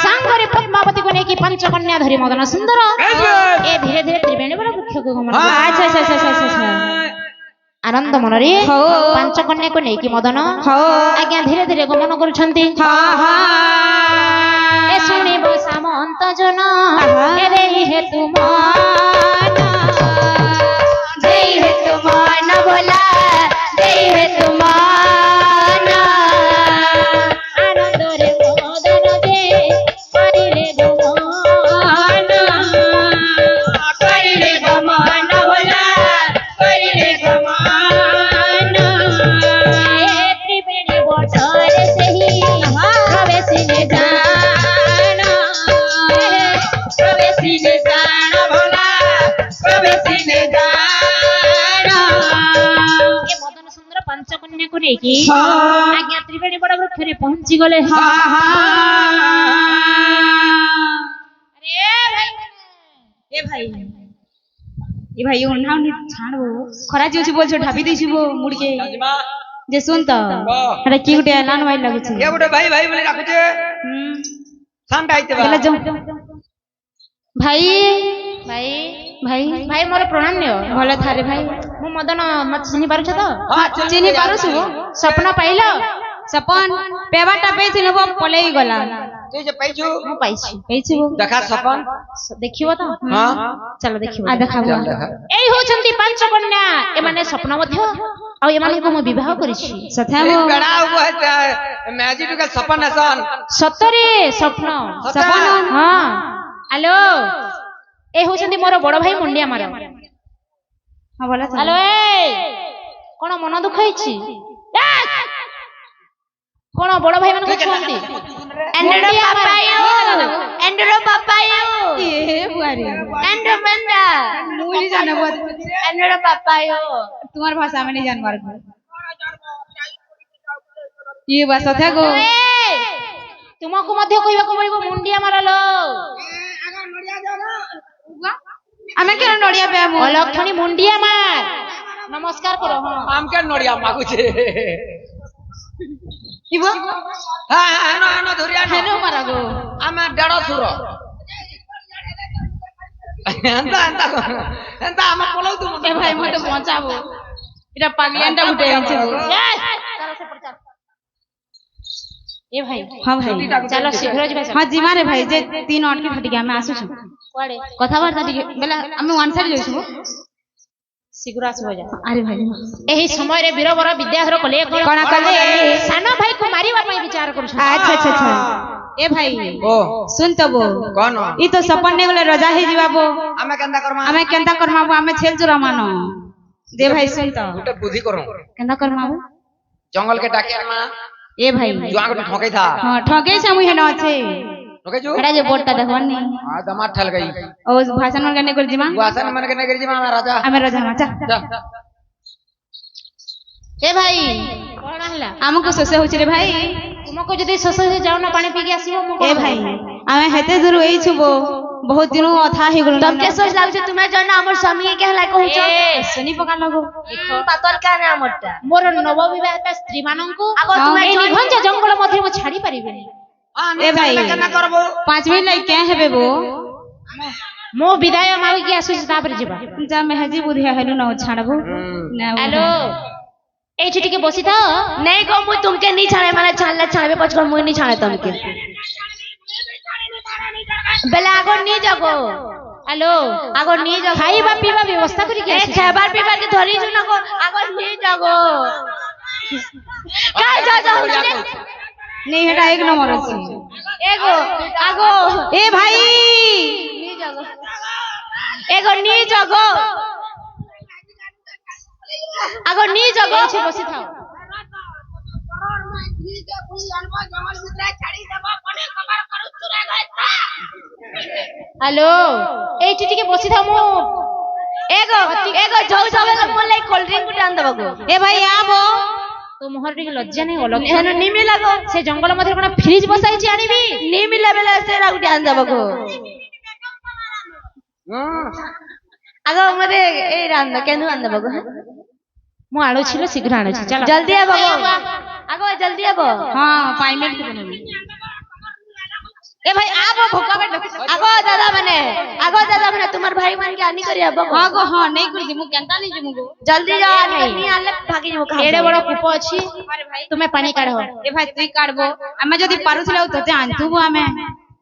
ସାଙ୍ଗରେ ପଦ୍ମାବତୀକୁ ନେଇକି ପାଞ୍ଚ କନ୍ୟା ଧରି ମଦନ ସୁନ୍ଦର ଏ ଧୀରେ ଧୀରେ ତ୍ରିବେଣୀ ବଡ଼ ବୃକ୍ଷକୁ ଗମନ କଲେ। अच्छा अच्छा अच्छा अच्छा अच्छा ଆନନ୍ଦ ମନରେ ପାଞ୍ଚ କନ୍ୟାକୁ ନେଇକି ମଦନ ଆଜ୍ଞା ଧୀରେ ଧୀରେ ଗମନ କରୁଛନ୍ତି ଏ ଶୁଣିବ ସାମନ୍ତ ଜନ ଏ ଦେଇ ହେତୁ जय हे तुमान बोला जय हे तुमान ଆନନ୍ଦରେ ମଦନ ଦେ କରିଲେ ଗମନ करिले गमन बोला करिले गमन ଏ ତ୍ରିବେଣୀ ବଟରେ ସେହି ପ୍ରବେଶିଲେ जान प्रवेशिने जान बोला प्रवेशिने जान ଏ ମଦନ ସୁନ୍ଦର ପାଞ୍ଚ କନ୍ୟାକୁ ନେଇକି ଆଜ୍ଞା ତ୍ରିବେଣୀ ବଡ଼ ବୃକ୍ଷରେ ପହଞ୍ଚି ଗଲେ ए भाई ये भाई ओन्हा छाणबो खरा जे बोल छो ढाबी देछिबो मुड़ के राजमा जे सुन तो अरे की गुटे एलान वाई लागु छी ये गोटे भाई भाई बोली राखुचे शांत आइते बा चला जाओ भाई ଭାଇ भाई ଭାଇ ମୋର ପ୍ରଣାମ ନିଅ भलो थारे भाई ମୁଁ ମଦନ ମତେ ଚିହ୍ନି ପାରୁଛ ତ हां चिनी पारुछु ସ୍ୱପ୍ନ ପାଇଲ सपन पेवाटा पेइथिनु वो पलेई गला तू जे पैजू ମୁଁ ପାଇଛି पेइछि वो देखा सपन ଦେଖିବ ତ हां ଚାଲ ଦେଖିବ आ देखाबो ଏଇ ହଉଛନ୍ତି ପାଞ୍ଚ କନ୍ୟା ଏମାନେ ସ୍ୱପ୍ନ ମଧ୍ୟ ଆଉ ଏମାନଙ୍କୁ ମୁଁ ବିବାହ କରିଛି सथा ये वो बड़ा वो है मैजिक का सपन हसन ସତରେ ସ୍ୱପ୍ନ सपन ହଁ ହ୍ୟାଲୋ ଏ ହଉଛନ୍ତି ମୋର ବଡ ଭାଇ ମୁଣ୍ଡିଆ ମାର हां बोला ହ୍ୟାଲୋ ଏ କଣ ମନ ଦୁଃଖ ହେଇଛି କଣ ବଡ ଭାଇ ମାନଙ୍କୁ ଛୁଅନ୍ତି एंडरो पापायो एंडरो पापायो ए बुआरी एंडरो बंदा मुली जाने बहुत एंडरो पापायो तुम्हार भाषा में नहीं जानवर को ये बस था गो ତୁମକୁ ମଧ୍ୟ କହିବାକୁ ପଡିବ ମୁଣ୍ଡିଆ ମାରଲୋ ଆମେ କେନ ନଡିଆ पे हम ଅଲକ୍ଷଣୀ ମୁଣ୍ଡିଆ ମାର ନମସ୍କାର କର ହଁ आम के नोड़िया मागु छे इबो हां हां नो धुरिया नो हेनो मारा गो आम डेढ़ सुर एंता आम पलौ तू ए भाई मते पहुंचाबो इटा पागलेंटा उठे आछे ଏ ଭାଇ हां भाई ଚାଲ ଶୀଘ୍ର ଯିବା ଚାଲ। हां जीवा रे भाई जे 3 अटके फटिके हम आसु छु କୁଆଡେ कथाबार्ता टिके बेला हम वन साइड जइछु ଶୀଘ୍ର ଆସିବ ଯା अरे भाई ଏହି ସମୟରେ ବୀରବର ବିଦ୍ୟାଧର କଲେ କଣ କଲେ? ସାନ ଭାଇକୁ ମାରିବା ପାଇଁ ବିଚାର କରୁଛନ୍ତି अच्छा अच्छा अच्छा ए भाई ओ सुन तो बो कौन ई तो सपन ने गले रजा हे जीवा बो आमे केंदा करमा हमें केंता करमाबो हमें छेल जुरा मानो दे भाई सुन तो गोटे बुद्धि करो केंता करमाबो जंगल के डाके मा ए भाई जुआ को ठोकै था हां ठगे से मुहे न छे ठोकै जो एटा जे बोर्डटा देखवन नहीं हां दमा ठल गई ओ भाषण मन करने कर जीमा वासन मन के नगर जी मा राजा हमें रजा माचा जा ଏ ଭାଇ କଣ ହେଲା हमको सोसे होछि रे भाई ତୁମକୁ ଯଦି ଶୋଷ ହେଇ ଯାଉ ନା ପାଣି ପିଇକି ଆସିବ ମୁଁ ए भाई हमें हेते दूर एई छुबो बहुत दिन अथा हे गुल तुमके सोच लागछ तुम्हें जन हमर स्वामी के कहला कहछ सुनी पका लगो पातल का ना हमरटा ମୋର ନବବିବାହିତ ସ୍ତ୍ରୀ ମାନଙ୍କୁ ଆଗ ତୁମେ ଏଇ ଜଣେ- ନିଘଞ୍ଚ ଜଙ୍ଗଲ ମଧ୍ୟରେ ମୁଁ ଛାଡି ପାରିବିନି ए भाई। केना करबो 5 मिनट लाइक क्या हेबे बो ମୁଁ ବିଦାୟ ମାଗିକି ଆସୁଛି ତାପରେ ଯିବା जा मेहजी बुधिया हेलु न छाड़बो ना ହ୍ୟାଲୋ ଏଇଠି ଟିକେ ବସିଥାଅ नहीं को मु तुमके नहीं छाड़े माने छाड़ले छाड़बे पछ मु नहीं छाड़े तुमके बेला आगो नहीं जागो ହ୍ୟାଲୋ आगो नहीं जागो ଖାଇବା ପିଇବା ବ୍ୟବସ୍ଥା କରିକି ए ଆସିଛି खेबार पीबार के धरी छु नको आगो नहीं जागो का जा जा नहीं हेटा एक नंबर अछि एगो आगो ए भाई नहीं जागो एगो नहीं जागो आगो नहीं जागो ଏଇଠି ବସିଥାଅ ହ୍ୟାଲୋ ଏଇଠି ଟିକେ ବସିଥାଅ ମୁଁ एगो एगो जो सबे मोले कोल्ड ड्रिंक टान दबको ए भाई आबो ତୋ ମୁହଁରେ ଟିକେ ଲଜ୍ଜା ନାହିଁ ଅଲକ୍ଷ एहन नहीं मिलागो ସେ ଜଙ୍ଗଲ ମଧ୍ୟରେ କଣ ଫ୍ରିଜ ବସାଇଛି ଆଣିବି नहीं मिला बेला से राउ टान दबको आगो मते ए रान केनु आन दबको ମୁଁ ଆଣୁଛି ଲୋ ଶୀଘ୍ର ଆଣୁଛି ଚାଲ जल्दी आबो आगो जल्दी आबो हां 5 मिनट के बनबी ए भाई आबो भोका बेट आगो दादा माने तुम्हार भाई मान के आनी करी आबो हां गो हां नहीं कर जी मु केंता नहीं जी मुगो जल्दी जा नहीं आले भागी जमो खा ଏଡେ ବଡ କୂପ ଅଛି ତୁମେ ପାଣି କାଢ ए भाई तुई काढबो हमें जदी पारुथिला तो जानथुबो हमें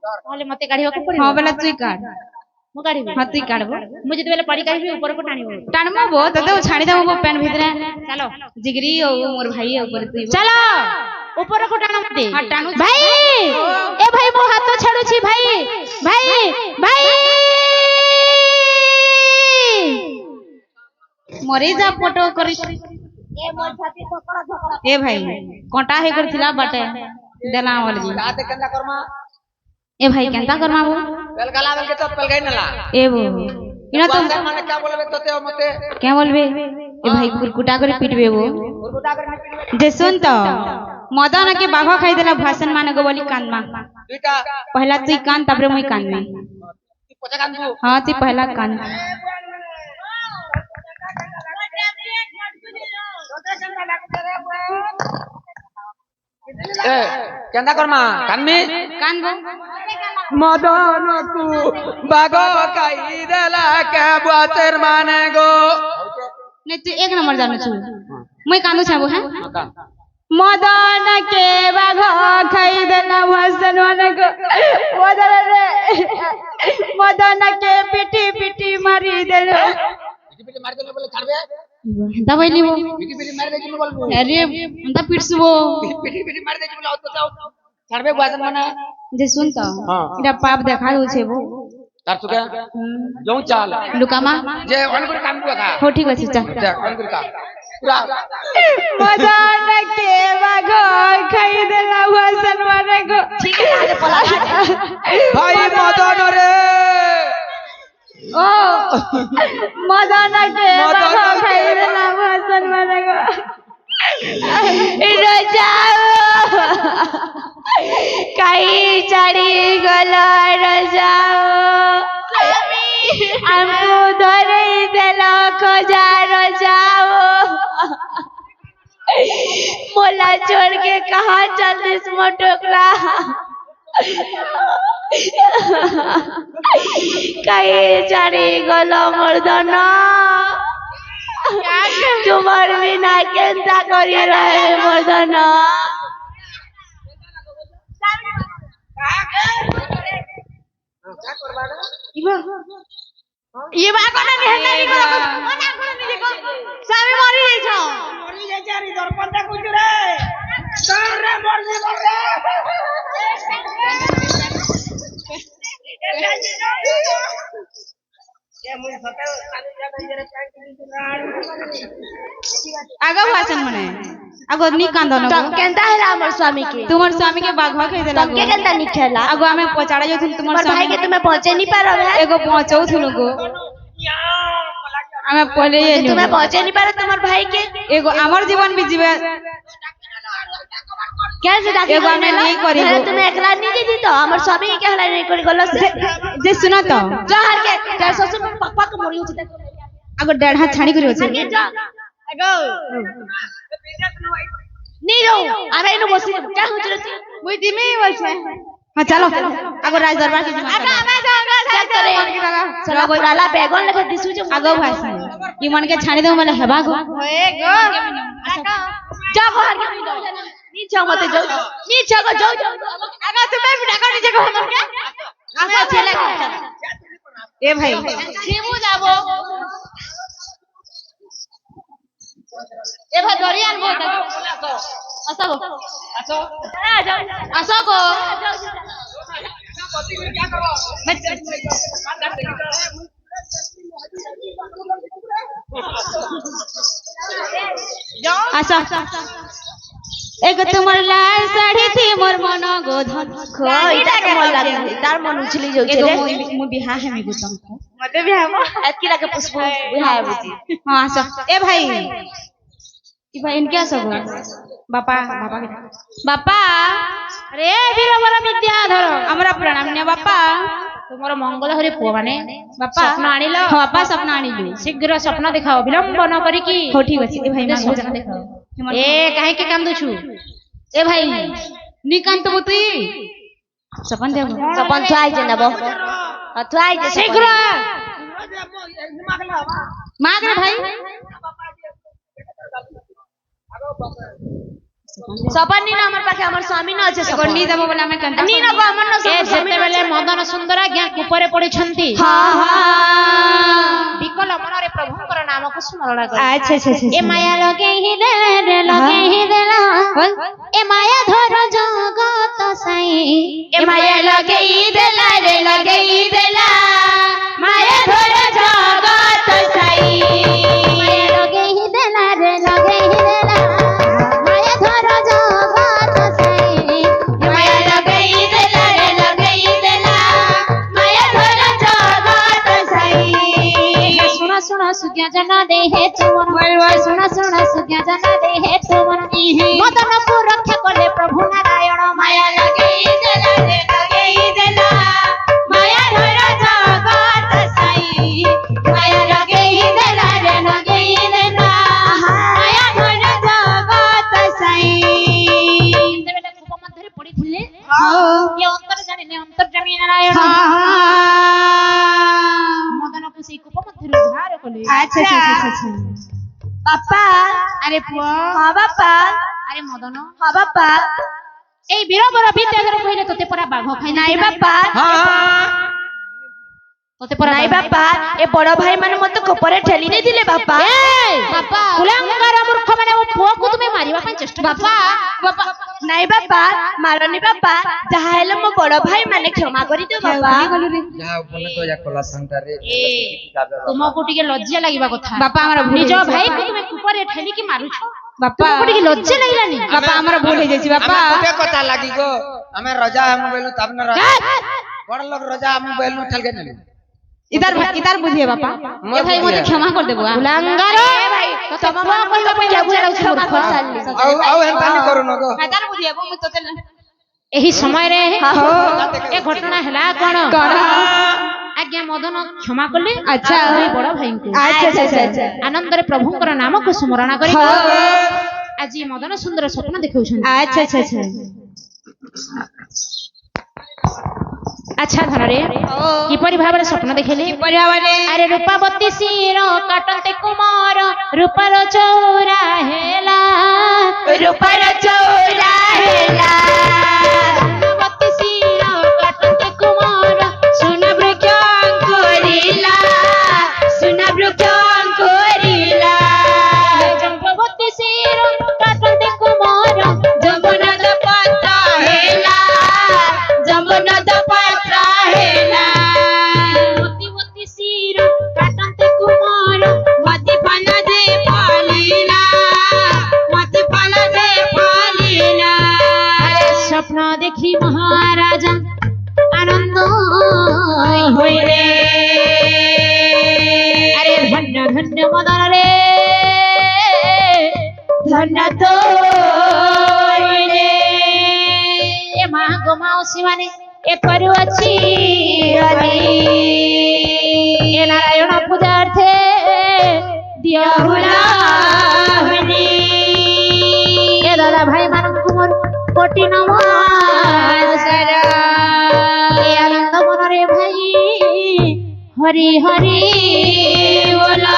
ତାହେଲେ ମତେ କାଢିବାକୁ ପଡିବ हां बेला तुई काढ ମୁଁ କାଢିବି हां तुई काढबो ମୁଁ ଯେତେବେଳେ ପାଣି କାଢିବି ଉପରକୁ ଟାଣିବ टाणमो बो तते छाडी देबो पेन भितरे ଚାଲ जिगरी ओ मोर भाई ऊपर तुई ଚାଲ ଉପରକୁ ଟାଣ ମତେ हां टाणु ଭାଇ ଏ ଭାଇ ମୋ ହାତ ଛାଡୁଛି ଭାଇ ଭାଇ ଭାଇ मरी जा फोटो करी ए भाई कोटा हे करथिला बाटे देला वाली रात केंदा करमा ए भाई केंता करमाबो बेल गला बेल के तो पेल गई नला ए बो इना तो वासन माने क्या बोलबे तोते मते क्या बोलबे ए भाई कुरकुटा करे पिटबे वो गुरगुटा कर पिटबे जे सुन तो मदन के बाघ खाई देला भाषण माने गो बोली कानमा दुईटा पहला तुई कान तबरे मुई कान में पचा कांदू हां ती पहला कान ए केंदा करमा कानमी कानबो मदन को बाग काई देला के बातेर माने गो नहीं तू एक नंबर जानू छु मैं कांदो छाबो हैं मदन के बाघ खाई देला भसन माने गो मदन रे मदन के पिटी पिटी मारी देलो पिटी मार देले बोले छाड़बे दबाई लिबो पिटी पिटी मार देले बोलबो अरे अंता पिटसबो पिटी पिटी मार देले बोले तो जाओ छाड़बे बाजन माने जे सुन तो इरा पाप देखा दो छे वो तार तो क्या जो चाल लुकामा जे अनकुर काम को का हो ठीक अछि चल जे अनकुर का पूरा मदन के बाघ खाई देला भसन माने गो ठीक है आगे पला भाई मदन रे ओ मदन के बाघ खाई देला भसन माने गो रजाओ काई चढ़ी गला रजाओ हमको धरे देला खोजा रजाओ मोला छोड़ के कहाँ चलिस मोटोकला काई चढ़ी गला मर्दना तुम्हार बिना केंता करी रहे मर्दना ये बात कोना नहीं को कोना कोना नहीं को स्वामी मरी जाई छ मरी जाई चारी दर्पण देखु छु रे कर रे मर रे ये मुई सते सानी जाई रे आगो भाषण मने आगो नी कांदो न केंता है हमर स्वामी के तुमर स्वामी के बाघवा कहि देला तुमके केंता नहीं खेला आगो हमें पचाड़ा जो तुम तुमर भाई के तुम्हें पहुंचे नहीं पारो है एगो पहुंचौ थुनु गो हमें पहले ये तुम्हें पहुंचे नहीं पारो तुम्हार भाई के एगो हमर जीवन भी जीवे कैसे डाके एगो हमें नहीं करी गो तुम्हें एकला नहीं दी तो हमर स्वामी के कहला नहीं करी गलत से जे सुनो तो जहर के तेरे ससुर पक पक मरी उठते आगो डेढ़ हाथ छाड़ी करियो छे आगो नहीं रो आमे नो बसी क्या हो जरे मुई दिमे बसे हां चलो आगो राज दरबार के जिमा चल करे चलो कोई वाला बैगन लेके दिसु जो आगो भाषण ई मन के छाड़ी दो मला हेबा गो होए गो जा बाहर के नीचे मत जाओ नीचे को जाओ आगा तुम्हें भी ढाका नीचे को हमर के आसा चले ए भाई जीवू जाबो ए भाई दरियान बोल आसा गो आ जाओ आसा गो आसा एक तुमर लाल साड़ी थी मोर मन गोधन खोइटा के मन लागे तार मन उछली जाउ एगो रे मु बिहा है मी गुतम को मते भी हम अतकी लागे पुष्प बुझाए बुझी हां आसा ए भाई ई भाई इनके सब बापा बापा बापा रे वीरवर विद्याधर हमरा प्रणाम ने बापा तुमर मंगल हरि पुआ माने बापा स्वप्न आनिल हां बापा सपना आनिलु शीघ्र स्वप्न देखाओ विलंब न करी की हो ठीक अछि ए भाई मान स्वप्न देखाओ ए काहे के कांदु छु ए भाई निकांत बुती सपन देबो सपन थुआई जे नबो थुआई जे शीघ्र माग रे भाई सपन नी हमर पाखे हमर स्वामी न अछि एगो नी देबो बोला मैं कंता नी नबो हमर न ए जेते बेले मदन सुंदर आज्ञा ऊपर पड़ी छंती हां हां विकल मनरे प्रभुकर नाम को स्मरण कर अच्छा अच्छा ए माया लगे ही दे रे लगे ही देला ए माया धर जगत साई ए माया लगे ई देला रे लगे ई देला माया धर जगत साई माया लगे ही देला रे लगे ही देला माया धर जगत साई माया लगे ई देला रे लगे ई देला माया धर जगत साई सुना सुना सुज्ञा जना दे हे तुमन सुना सुना सुज्ञा जना दे हे तुमन मदन को रक्षा कले प्रभु नारायण माया लगे ई देला रे लगे ई देला আচ্ছা আচ্ছা আচ্ছা বাপা আরে পুଅ হ্যাঁ বাপা আরে মদন হ্যাঁ বাপা এই বীরবর বিদ্যাধর কহিলে তোতে পরা বাঘ খাই নাই বাপা তোতে পরা নাই বাপা এ বড় ভাই মানে মতে কোপরে ঠেলি দেই দিলে বাপা বাপা কুলাঙ্গার মূর্খ মানে ও পুଅକୁ তুমি মারিবা ପାଇଁ চেষ্টা বাপা বাপা নাই বাপা মারনি বাপা যাহা হেলে মো বড় ভাই মানে ক্ষমা করি দিও বাপা ଯାହା ଉପନେ ତ ଯା କଲା ସାଙ୍ଗାରେ ତୁମକୁ ଟିକେ ଲଜ୍ଜା ଲାଗିବା କଥା ବାପା ଆମର ଭୁଲ ନିଜ ହେଇଯାଇଛି। ଭାଇକୁ ତୁମେ କୁପରେ ଠେଲିକି ମାରୁଛ ବାପା ତୁମକୁ ଟିକେ ଲଜ୍ଜା ଲାଗିଲାନି ବାପା ଆମର ଭୁଲ ହେଇଯାଇଛି ବାପା ଆମେ ଗୋଟେ କଥା ଲାଗି ଗো ଆମେ ରଜା ଆମ ବେଲୁ ତାପରେ ରଜା ବଡ ଲୋକ ରଜା ଆମ ବେଲୁ ଠେଲକେ ନେଲି इधर बुझिए बापा ए भाई मते क्षमा कर देबो କୁଲାଙ୍ଗାର ତମ ମନ କହିବା ପାଇଁ ଲାଗୁଛି କ୍ଷମା କରି ସାରିଲି ଆଉ ହେନ୍ତା ନି କରୁନ ଗো इधर बुझिए मु तोते ଏହି ସମୟରେ ଏ ଘଟଣା ହେଲା କଣ ଆଜ୍ଞା ମଦନ କ୍ଷମା କଲେ ଆଚ୍ଛା। ଦୁଇ ବଡ ଭାଇଙ୍କୁ ଆଚ୍ଛା ଆଚ୍ଛା ଆଚ୍ଛା ଆନନ୍ଦରେ ପ୍ରଭୁଙ୍କର ନାମକୁ ସ୍ମରଣ କରି ଆଜି ମଦନ ସୁନ୍ଦର ସ୍ୱପ୍ନ ଦେଖାଉଛନ୍ତି ଆଚ୍ଛା ଆଚ୍ଛା ଆଚ୍ଛା ଆଚ୍ଛା ଧନରେ କିପରି ଭାବରେ ସ୍ୱପ୍ନ ଦେଖିଲେ ଆରେ ରୂପାବତୀ ଶିର କାଟନ୍ତେ କୁମାର ରୂପାର ଚଉରା ହେଲା ରୂପାର ଚଉରା ହେଲା ରୂପାବତୀ ଶିର କାଟନ୍ତେ କୁମାର ସୁନା ବୃକ୍ଷ ଅଙ୍କୁରିଲା ସୁନା ବୃକ୍ଷ ଅଙ୍କୁରିଲା ରୂପାବତୀ ଶିର କାଟନ୍ତେ କୁମାର ଯମୁନଦ ପତ୍ର ହେଲା ଯମୁନଦ ପତ୍ର ହେଲା ମତିବତୀ ଶିର କାଟନ୍ତେ କୁମାର ମତି ଫଲ ଯେ ଫଳିଲା ମତି ଫଲ ଯେ ଫଳିଲା স্বপ্ন দেখি মহারাজা আনন্দ হইলে আরে ধন্য ধন্য মদন রে ধন্য তো হইলে এ মা গো মাউসী মানে এ করুছি হরি এ নারায়ণ পূজার্থে দিও বহুলা হরি এ দাদা ভাই মানুষ মোর কোটি নমস্কার এ আনন্দ মনরে ভাই হরি হরি बोला